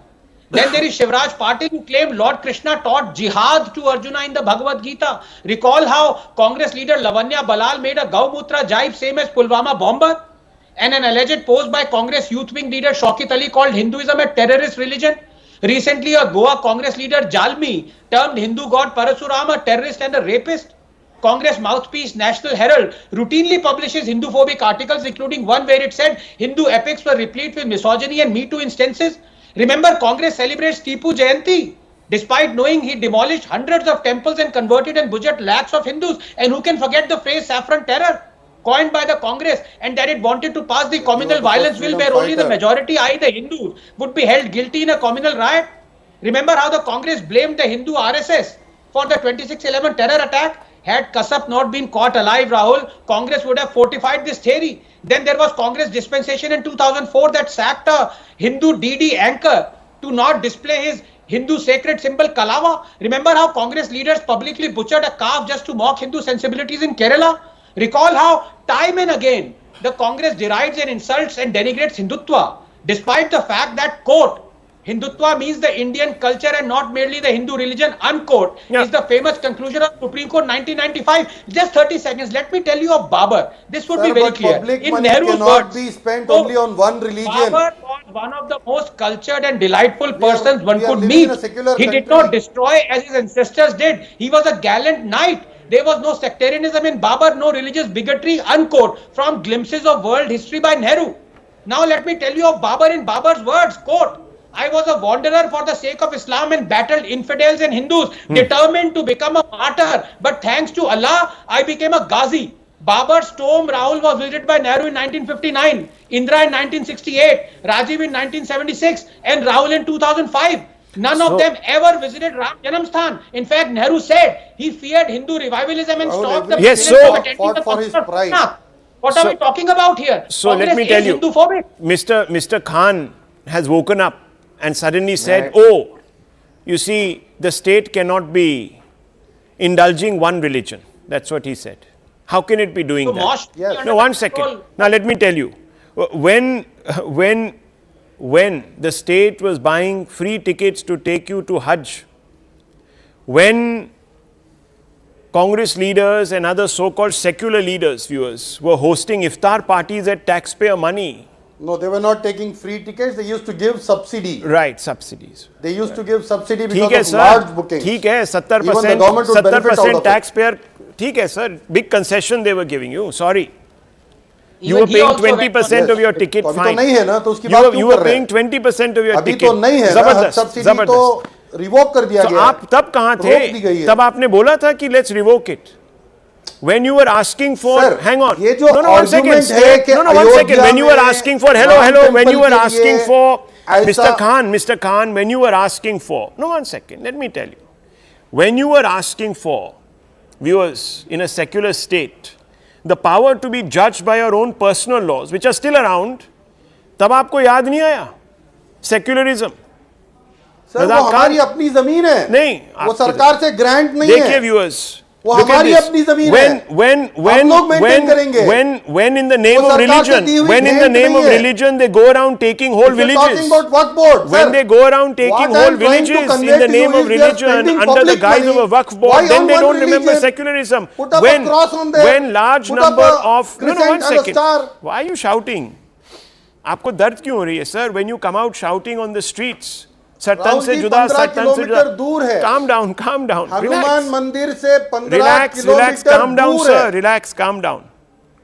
Then there is Shivraj Patil, who claimed Lord Krishna taught jihad to Arjuna in the Bhagavad Gita. Recall how Congress leader Lavanya Balal made a Gaumutra jibe, same as Pulwama bomber. And an alleged post by Congress youth wing leader Shaukat Ali called Hinduism a terrorist religion. Recently, a Goa Congress leader Jalmi termed Hindu god Parasurama a terrorist and a rapist. Congress mouthpiece National Herald routinely publishes Hindu-phobic articles, including one where it said Hindu epics were replete with misogyny and Me Too instances. Remember, Congress celebrates Tipu Jayanti, despite knowing he demolished hundreds of temples and converted and butchered lakhs of Hindus. And who can forget the phrase saffron terror, coined by the Congress, and that it wanted to pass the communal violence bill where only the majority, i.e. the Hindus, would be held guilty in a communal riot. Remember how the Congress blamed the Hindu RSS for the 26/11 terror attack? Had Kasap not been caught alive, Rahul, Congress would have fortified this theory. Then there was Congress dispensation in 2004 that sacked a Hindu DD anchor to not display his Hindu sacred symbol Kalava. Remember how Congress leaders publicly butchered a calf just to mock Hindu sensibilities in Kerala? Recall how time and again the Congress derides and insults and denigrates Hindutva, despite the fact that, quote, Hindutva means the Indian culture and not merely the Hindu religion, unquote, is the famous conclusion of Supreme Court 1995. Just 30 seconds. Let me tell you of Babar. This would be very clear. In Nehru's words, be spent only on one religion. Babar was one of the most cultured and delightful persons one could meet. He did not destroy as his ancestors did. He was a gallant knight. There was no sectarianism in Babar, no religious bigotry, unquote, from glimpses of world history by Nehru. Now let me tell you of Babar in Babar's words, quote, I was a wanderer for the sake of Islam and battled infidels and Hindus, determined to become a martyr. But thanks to Allah, I became a Ghazi. Babar's tomb, Rahul, was visited by Nehru in 1959, Indira in 1968, Rajiv in 1976, and Rahul in 2005. None of them ever visited Ram Janamsthan. In fact, Nehru said he feared Hindu revivalism and stopped the fought for his pride. What are we talking about here? So let me tell you, Mr. Khan has woken up and suddenly said, oh, you see, the state cannot be indulging one religion. That's what he said. How can it be doing that? No, 1 second. Now let me tell you, when the state was buying free tickets to take you to Hajj, when Congress leaders and other so-called secular leaders, viewers, were hosting iftar parties at taxpayer money. No, they were not taking free tickets. They used to give subsidy. Right, subsidies. They used to give subsidy because of large bookings. ठीक है, 70% Even the government would benefit out of it. taxpayer. ठीक है, sir. Big concession they were giving you. Sorry. You were paying 20% of your ticket fine. अभी तो नहीं है ना, तो उसकी बात क्यों कर रहे हैं? You were paying 20% of your अभी ticket. तो नहीं है ना, subsidy तो revoke कर दिया गया। आप तब कहाँ थे? तब आपने बोला था कि let's revoke it. When you were asking for, Sir, hang on, ये जो no, 1 second, one second, when you were asking for, hello, when you were asking for, Mr. Khan, when you were asking for, no, 1 second, let me tell you, when you were asking for viewers, in a secular state, the power to be judged by your own personal laws, which are still around, तब आपको याद नहीं आया secularism? Sir वो हमारी अपनी जमीन है, नहीं, वो सरकार से ग्रांट नहीं है। देखिए viewers, वो हमारी अपनी जमीन है। हम लोग मेंटेन करेंगे। when in the name of religion, when in the name of religion they go around taking whole villages. When they go around taking whole villages in the name of religion under the guise of a waqf board, then they don't remember secularism. When large number of no, 1 second. Why are you shouting? आपको दर्द क्यों हो रही है, sir? When you come out shouting on the streets, सत्तन से जुदा, सत्तन से जुदा, दूर है। Calm down, calm down. Hanuman मंदिर से 15 relax, calm down, दूर sir. है। Relax, calm down,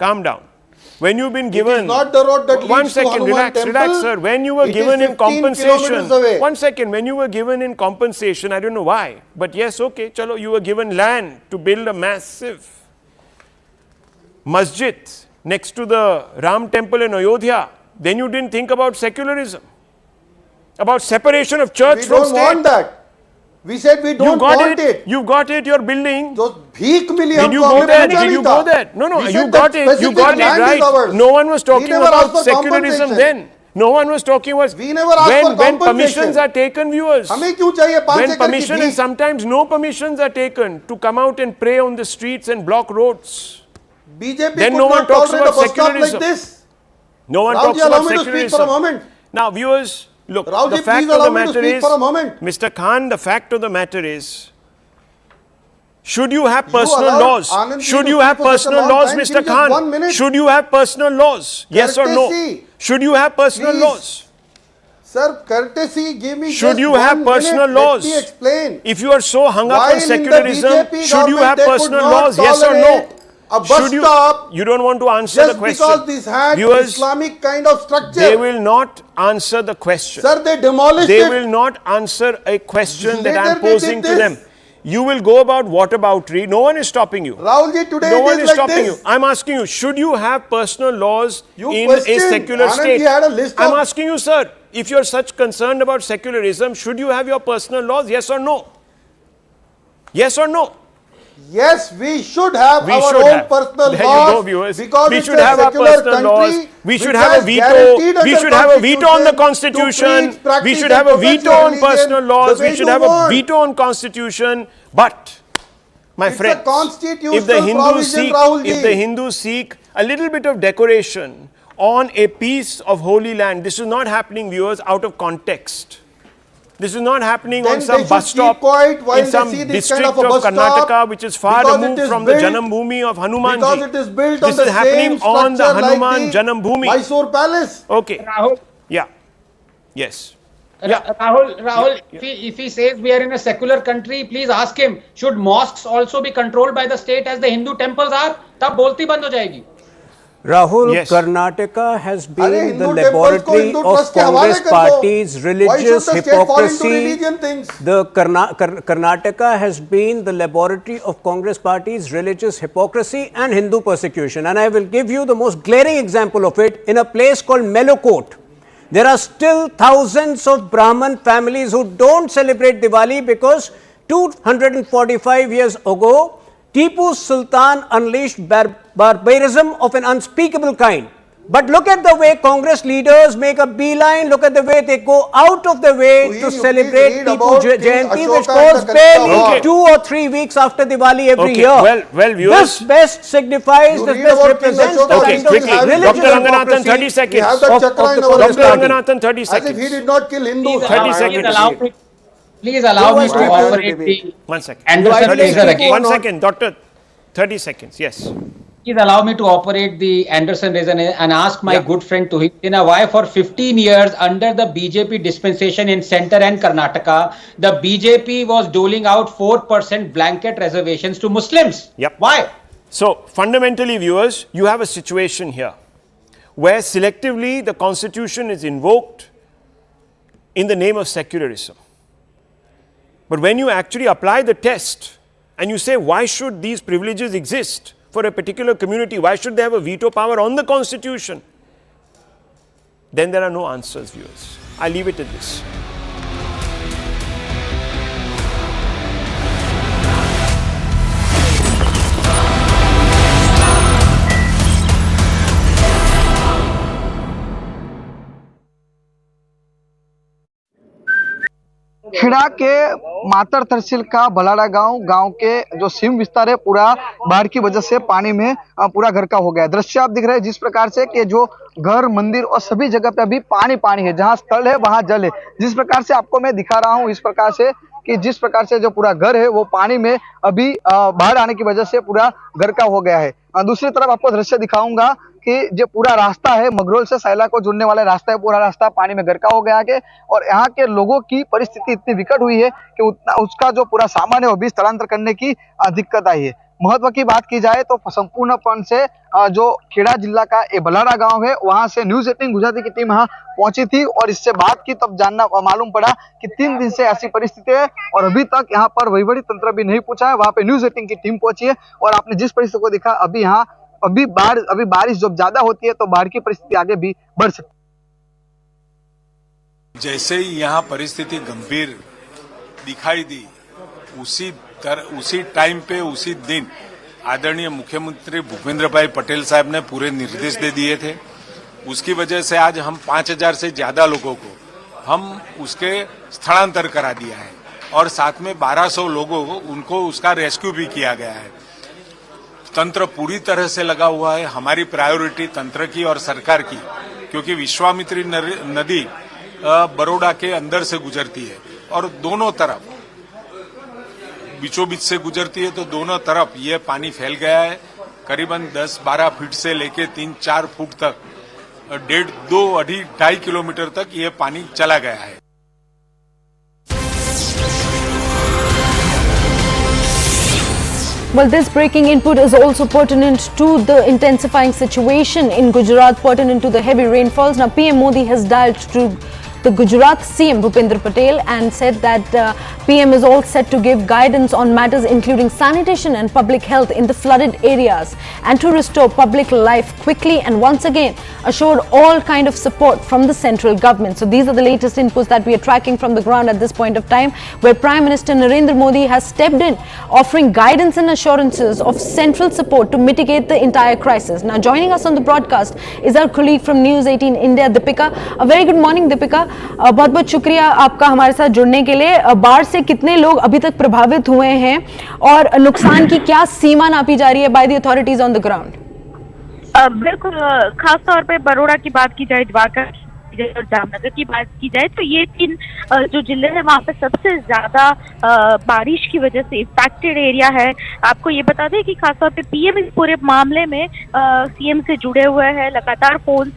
calm down. When you've been given, not the road that one leads to second, Hanuman relax, temple, relax, sir. When you were it given is in 15 compensation, kilometers away. 1 second, when you were given in compensation, I don't know why, but yes, okay, chalo, you were given land to build a massive masjid next to the Ram temple in Ayodhya. Then you didn't think about secularism, about separation of church We from don't state. want that. We said we don't want it. You got it, you're building. तो भीख मिली Did you हमको, go हमने there? पूछा Did नहीं you था। go there? No, no, We you said got that it. You specific got it land is right. ours. No one was talking never asked about for secularism compensation. then. No one was talking about We never asked for when compensation. permissions are taken, viewers. हमें क्यों चाहिए 5 When एकड़ की permission and भीख? sometimes no permissions are taken to come out and pray on the streets and block roads. BJP Then could no one not talks tolerate a about bus stop secularism. like this. No one Rahul talks ji, allow about me to speak for a secularism. moment. Now, viewers, look, Rahul the ji, fact please of allow the me to matter speak is, for a moment. Mr. Khan, the fact of the matter is, should you have You personal allowed laws? Anand ji Should to you speak have for such a personal long laws, time. Mr. Give me just Khan? 1 minute. Should you have personal laws? Yes or no? Courtesy. Should you have personal Please. laws? Sir, courtesy, give me Should just you 1 have minute. personal Let laws? me explain. If you are so hung up While on in the secularism, BJP should you have government, they could personal not laws? Yes or no? tolerate a bus Should you? stop You don't want to answer the just question. because this had Viewers, Islamic kind of structure. they will not answer the question. Sir, they demolished They it. will not answer a question that I Later am they posing did to this. them. You will go about whataboutery. No one is stopping you. Rahul ji, today No it one is is like stopping this. you. I'm asking you, should you have personal laws You in a questioned. secular Anand state? ji had a list I'm of- asking you, sir, if you're such concerned about secularism, should you have your personal laws? Yes or no? Yes or no? Yes, we should have We our should own have. personal There you laws go, viewers. because We it's should a have our secular personal country. laws. We should which have a has veto. guaranteed We under should have a veto on the Constitution constitution. to preach, We practice should and have a profess veto your on religion personal the laws. way We should you have a want. veto on constitution. But, my It's a friends, constitutional if the Hindus provision, seek, Rahul ji. if the Hindus seek a little bit of decoration on a piece of holy land, this is not happening, viewers, out of context. This is not happening Then on some they bus should keep stop quiet while in they some see this district kind of a of bus Karnataka, stop which is far because it removed is from the built- Janam Bhumi of Hanuman because ji. it is built This on the is happening same on the structure like Hanuman the Janam Bhumi. Mysore Palace. Okay. Rahul, Yeah. Yes. Rahul, if he says we are in a secular country, please ask him, should mosques also be controlled by the state as the Hindu temples are? तब बोलती बंद हो जाएगी. Rahul, Yes. Karnataka has been अरे the Hindu temples को laboratory Hindu of trust के हवाले Congress कर दो. Party's Why should religious the state fall into hypocrisy. religion things? The Karnataka has been the laboratory of Congress Party's religious hypocrisy and Hindu persecution. And I will give you the most glaring example of it in a place called Melokot. There are still thousands of Brahmin families who don't celebrate Diwali because 245 years ago, Tipu Sultan unleashed barbarism of an unspeakable kind. But look at the way Congress leaders make a beeline, look at the way they go out of the way Please, to you celebrate please read Tipu about King Jayanti, which Ashoka falls and the barely Kolkata. 2 or 3 weeks after Diwali every Okay, year. well, viewers. This best signifies, You this read best about King represents Ashoka the Okay, kind of quickly. religious Dr. Ranganathan, hypocrisy 30 We seconds. have that of chakra in the our Congress Dr. Party. Ranganathan, 30 As if he seconds. did not kill Hindus. 30 seconds. Please allow me to Please allow me operate the 1 second. Anderson Why razor did again. 1 second, Doctor. 30 seconds. Yes. Please allow me to operate the Anderson razor and ask my good friend Tuhit, why for 15 years under the BJP dispensation in Centre and Karnataka, the BJP was doling out 4% blanket reservations to Muslims. Yep. Why? So, fundamentally, viewers, you have a situation here where selectively the constitution is invoked in the name of secularism. But when you actually apply the test and you say, why should these privileges exist for a particular community? Why should they have a veto power on the constitution? Then there are no answers, viewers. I leave it at this. Kheda के मातर तहसील का भलाड़ा गांव के जो सीम विस्तार है पूरा बाढ़ की वजह से पानी में पूरा घर का हो गया। दृश्य आप दिख रहे हैं जिस प्रकार से कि जो घर मंदिर और सभी जगह पे अभी पानी है, जहां स्थल है वहां जल है। जिस प्रकार से आपको मैं दिखा रहा हूं इस प्रकार से कि जिस प्रकार से जो पूरा घर है वो पानी में अभी बाढ़ आने की वजह से पूरा घर का हो गया है। दूसरी तरफ आपको दृश्य दिखाऊंगा कि जो पूरा रास्ता है मगरोल से सैला को जोड़ने वाला रास्ता है, पूरा रास्ता पानी में घर का हो गया है और यहाँ के लोगों की परिस्थिति इतनी विकट हुई है कि उसका जो पूरा सामान है वो भी स्थलांतर करने की दिक्कत आई है। महत्व की बात की जाए तो संपूर्णपण से जो खेड़ा जिला का ये भलाड़ा गांव है वहां से न्यूज 18 गुजराती की टीम यहाँ पहुंची थी और इससे बात की तब जानना मालूम पड़ा कि 3 दिन से ऐसी परिस्थिति है और अभी तक यहाँ पर वहीवटी तंत्र भी नहीं पहुंचा है। वहां पे न्यूज 18 की टीम पहुंची है और आपने जिस परिस्थिति को देखा अभी यहाँ अभी बारिश जब ज्यादा होती है तो बाढ़ की परिस्थिति आगे भी बढ़ सकती है। जैसे ही यहाँ परिस्थिति गंभीर दिखाई दी उसी टाइम पे उसी दिन आदरणीय मुख्यमंत्री भूपेंद्र भाई पटेल साहब ने पूरे निर्देश दे दिए थे। उसकी वजह से आज हम 5000 से ज्यादा लोगों को हम उसके स्थलांतर करा दिया है और साथ में 1200 लोगों को उनको उसका रेस्क्यू भी किया गया है। तंत्र पूरी तरह से लगा हुआ है। हमारी प्रायोरिटी तंत्र की और सरकार की, क्योंकि विश्वामित्री नदी बड़ौदा के अंदर से गुजरती है और दोनों तरफ बीचों बीच से गुजरती है, तो दोनों तरफ ये पानी फैल गया है। करीबन 10-12 फीट से लेके 3-4 फुट तक 1.5-2.5 किलोमीटर तक ये पानी चला गया है। Well, this breaking input is also pertinent to the intensifying situation in Gujarat, pertinent to the heavy rainfalls. Now, PM Modi has dialed to the Gujarat CM Bhupendra Patel and said that PM is all set to give guidance on matters including sanitation and public health in the flooded areas and to restore public life quickly, and once again assured all kind of support from the central government. So these are the latest inputs that we are tracking from the ground at this point of time, where Prime Minister Narendra Modi has stepped in, offering guidance and assurances of central support to mitigate the entire crisis. Now joining us on the broadcast is our colleague from News 18 India, Deepika. A very good morning, Deepika. बहुत बहुत शुक्रिया आपका हमारे साथ जुड़ने के लिए। बाढ़ से कितने लोग अभी तक प्रभावित हुए हैं और नुकसान की क्या सीमा नापी जा रही है by the authorities on the ground? बिल्कुल, खास तौर पे बड़ौदा की बात की जाए, द्वारका और जामनगर की बात की जाए तो ये 3 जो जिले हैं वहाँ पे सबसे ज्यादा बारिश की वजह से इम्पैक्टेड एरिया है। आपको ये बता दें कि खासतौर पे पीएम इस पूरे मामले में सीएम से जुड़े हुए हैं, लगातार फोन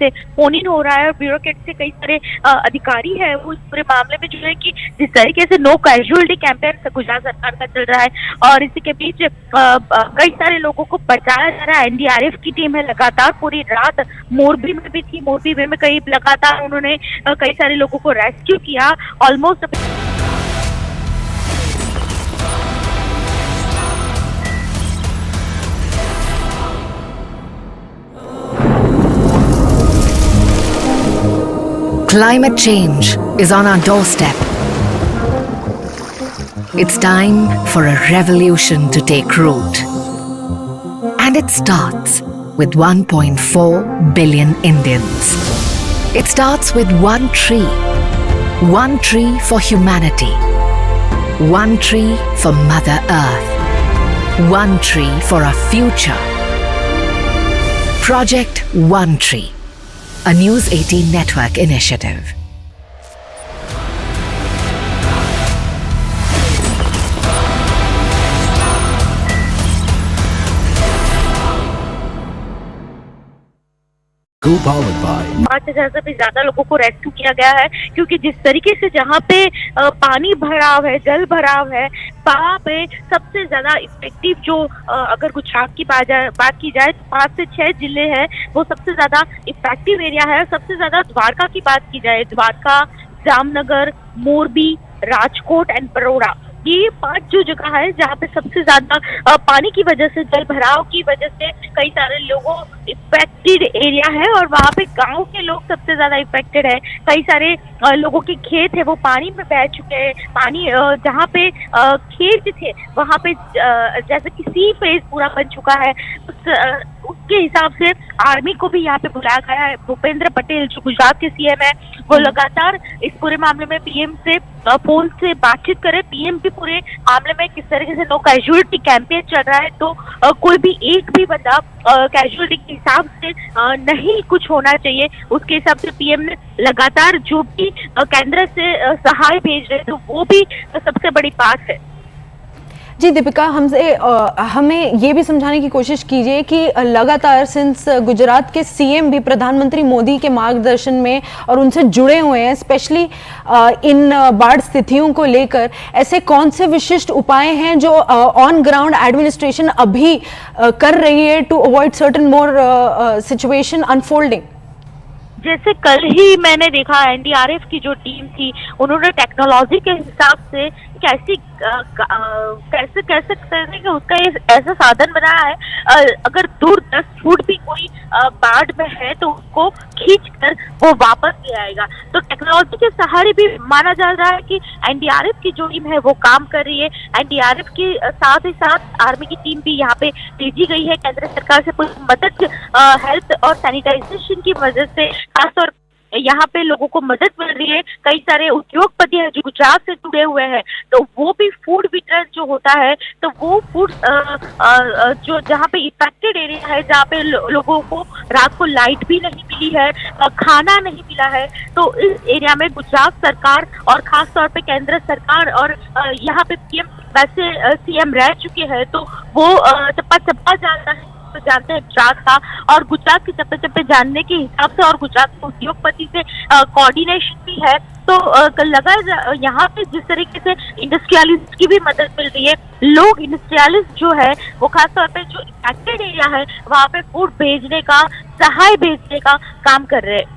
इन हो रहा है और ब्यूरोक्रेट से कई सारे अधिकारी है वो इस पूरे मामले में जुड़े कि जिस तरीके से नो कैजुअलिटी कैंपेन गुजरात सरकार का चल रहा है और इसी के बीच कई सारे लोगों को बचाया जा रहा है। एनडीआरएफ की टीम है लगातार पूरी रात मोरबी में भी थी, मोरबी में कई लगातार उन्होंने कई सारे लोगों को रेस्क्यू किया। Almost Climate change is on our doorstep. It's time for a revolution to take root. And it starts with 1.4 billion Indians. It starts with one tree for humanity, one tree for Mother Earth, one tree for our future. Project One Tree, a News 18 network initiative. Co-powered by 5000 से भी ज्यादा लोगों को rescue किया गया है, क्योंकि जिस तरीके से जहाँ पे पानी भराव है, जल भराव है, वहाँ पे सबसे ज्यादा इफेक्टिव जो अगर गुजरात की बात की जाए तो 5 से 6 जिले हैं वो सबसे ज्यादा इफेक्टिव एरिया है। सबसे ज्यादा द्वारका की बात की जाए, द्वारका, जामनगर, मोरबी, राजकोट एंड बड़ौदा, ये 5 जो जगह है जहाँ पे सबसे ज्यादा पानी की वजह से, जल भराव की वजह से कई सारे लोगों इफेक्टेड एरिया है और वहाँ पे गांव के लोग सबसे ज्यादा इफेक्टेड है। कई सारे लोगों के खेत है वो पानी में बह चुके हैं। पानी जहाँ पे खेत थे वहाँ पे जैसे कि सी फेज पूरा बन चुका है। उसके हिसाब से आर्मी को भी यहाँ पे बुलाया गया है। भूपेंद्र पटेल जो गुजरात के सीएम है वो लगातार इस पूरे मामले में पीएम से फोन से बातचीत करे। पीएम भी पूरे मामले में किस तरीके से नो कैजुअलिटी कैंपेन चल रहा है, तो कोई भी एक भी बंदा कैजुअलिटी के हिसाब से नहीं कुछ होना चाहिए, उसके हिसाब से पीएम ने लगातार जो भी केंद्र से सहाय भेज रहे तो वो भी सबसे बड़ी बात है। जी दीपिका, हमें ये भी समझाने की कोशिश कीजिए कि लगातार सिंस गुजरात के सीएम भी प्रधानमंत्री मोदी के मार्गदर्शन में और उनसे जुड़े हुए हैं, स्पेशली इन बाढ़ स्थितियों को लेकर, ऐसे कौन से विशिष्ट उपाय हैं जो ऑन ग्राउंड एडमिनिस्ट्रेशन अभी कर रही है to avoid certain more situation unfolding? जैसे कल ही मैंने देखा एनडीआरएफ की जो टीम थी उन्होंने टेक्नोलॉजी के हिसाब से कैसे करने का उसका ऐसा साधन बनाया है। अगर दूर 10 फुट भी कोई बाढ़ में है तो उसको खींच कर वो वापस ले आएगा। तो टेक्नोलॉजी के सहारे भी माना जा रहा है कि एनडीआरएफ की जो टीम है वो काम कर रही है। एनडीआरएफ के साथ ही साथ आर्मी की टीम भी यहाँ पे भेजी गई है। केंद्र सरकार से पूरी मदद हेल्थ और सैनिटाइजेशन की मदद से खासतौर यहाँ पे लोगों को मदद मिल रही है। कई सारे उद्योगपति हैं जो गुजरात से जुड़े हुए हैं, तो वो भी फूड वितरण जो होता है तो वो फूड जो जहाँ पे इफेक्टेड एरिया है, जहाँ पे लोगों को रात को लाइट भी नहीं मिली है, खाना नहीं मिला है, तो इस एरिया में गुजरात सरकार और खास तौर पे केंद्र सरकार और यहाँ पे पीएम वैसे सीएम रह चुके हैं, तो वो चप्पा चप्पा जाता है तो जानते हैं गुजरात का, और गुजरात के चप्पे चप्पे जानने के हिसाब से और गुजरात के उद्योगपति से कोऑर्डिनेशन भी है। तो लगा यहाँ पे जिस तरीके से इंडस्ट्रियलिस्ट की भी मदद मिल रही है, लोग इंडस्ट्रियलिस्ट जो है वो खासतौर पे जो इफेक्टेड एरिया है वहाँ पे फूड भेजने का, सहाय भेजने का काम कर रहे हैं।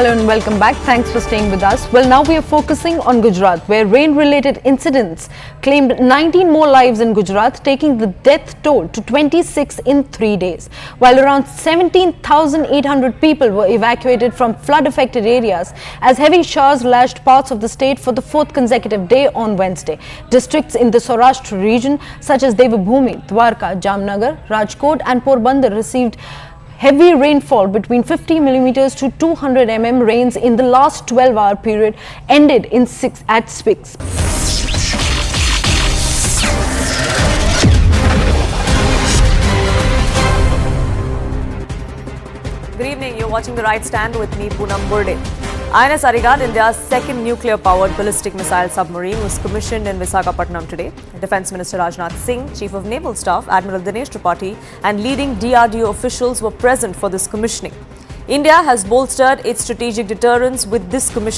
Hello and welcome back. Thanks for staying with us. Well, now we are focusing on Gujarat, where rain-related incidents claimed 19 more lives in Gujarat, taking the death toll to 26 in 3 days. While around 17,800 people were evacuated from flood-affected areas as heavy showers lashed parts of the state for the 4th consecutive day on Wednesday. Districts in the Saurashtra region such as Devabhoomi, Dwarka, Jamnagar, Rajkot and Porbandar received heavy rainfall between 50 millimeters to 200 mm. Rains in the last 12-hour period ended in 6 at 6. Good evening. You're watching The Right Stand with me, Poonam Burde. INS Arigat, India's second nuclear-powered ballistic missile submarine, was commissioned in Visakhapatnam today. Defence Minister Rajnath Singh, Chief of Naval Staff Admiral Dinesh Tripathi and leading DRDO officials were present for this commissioning. India has bolstered its strategic deterrence with this commissioning.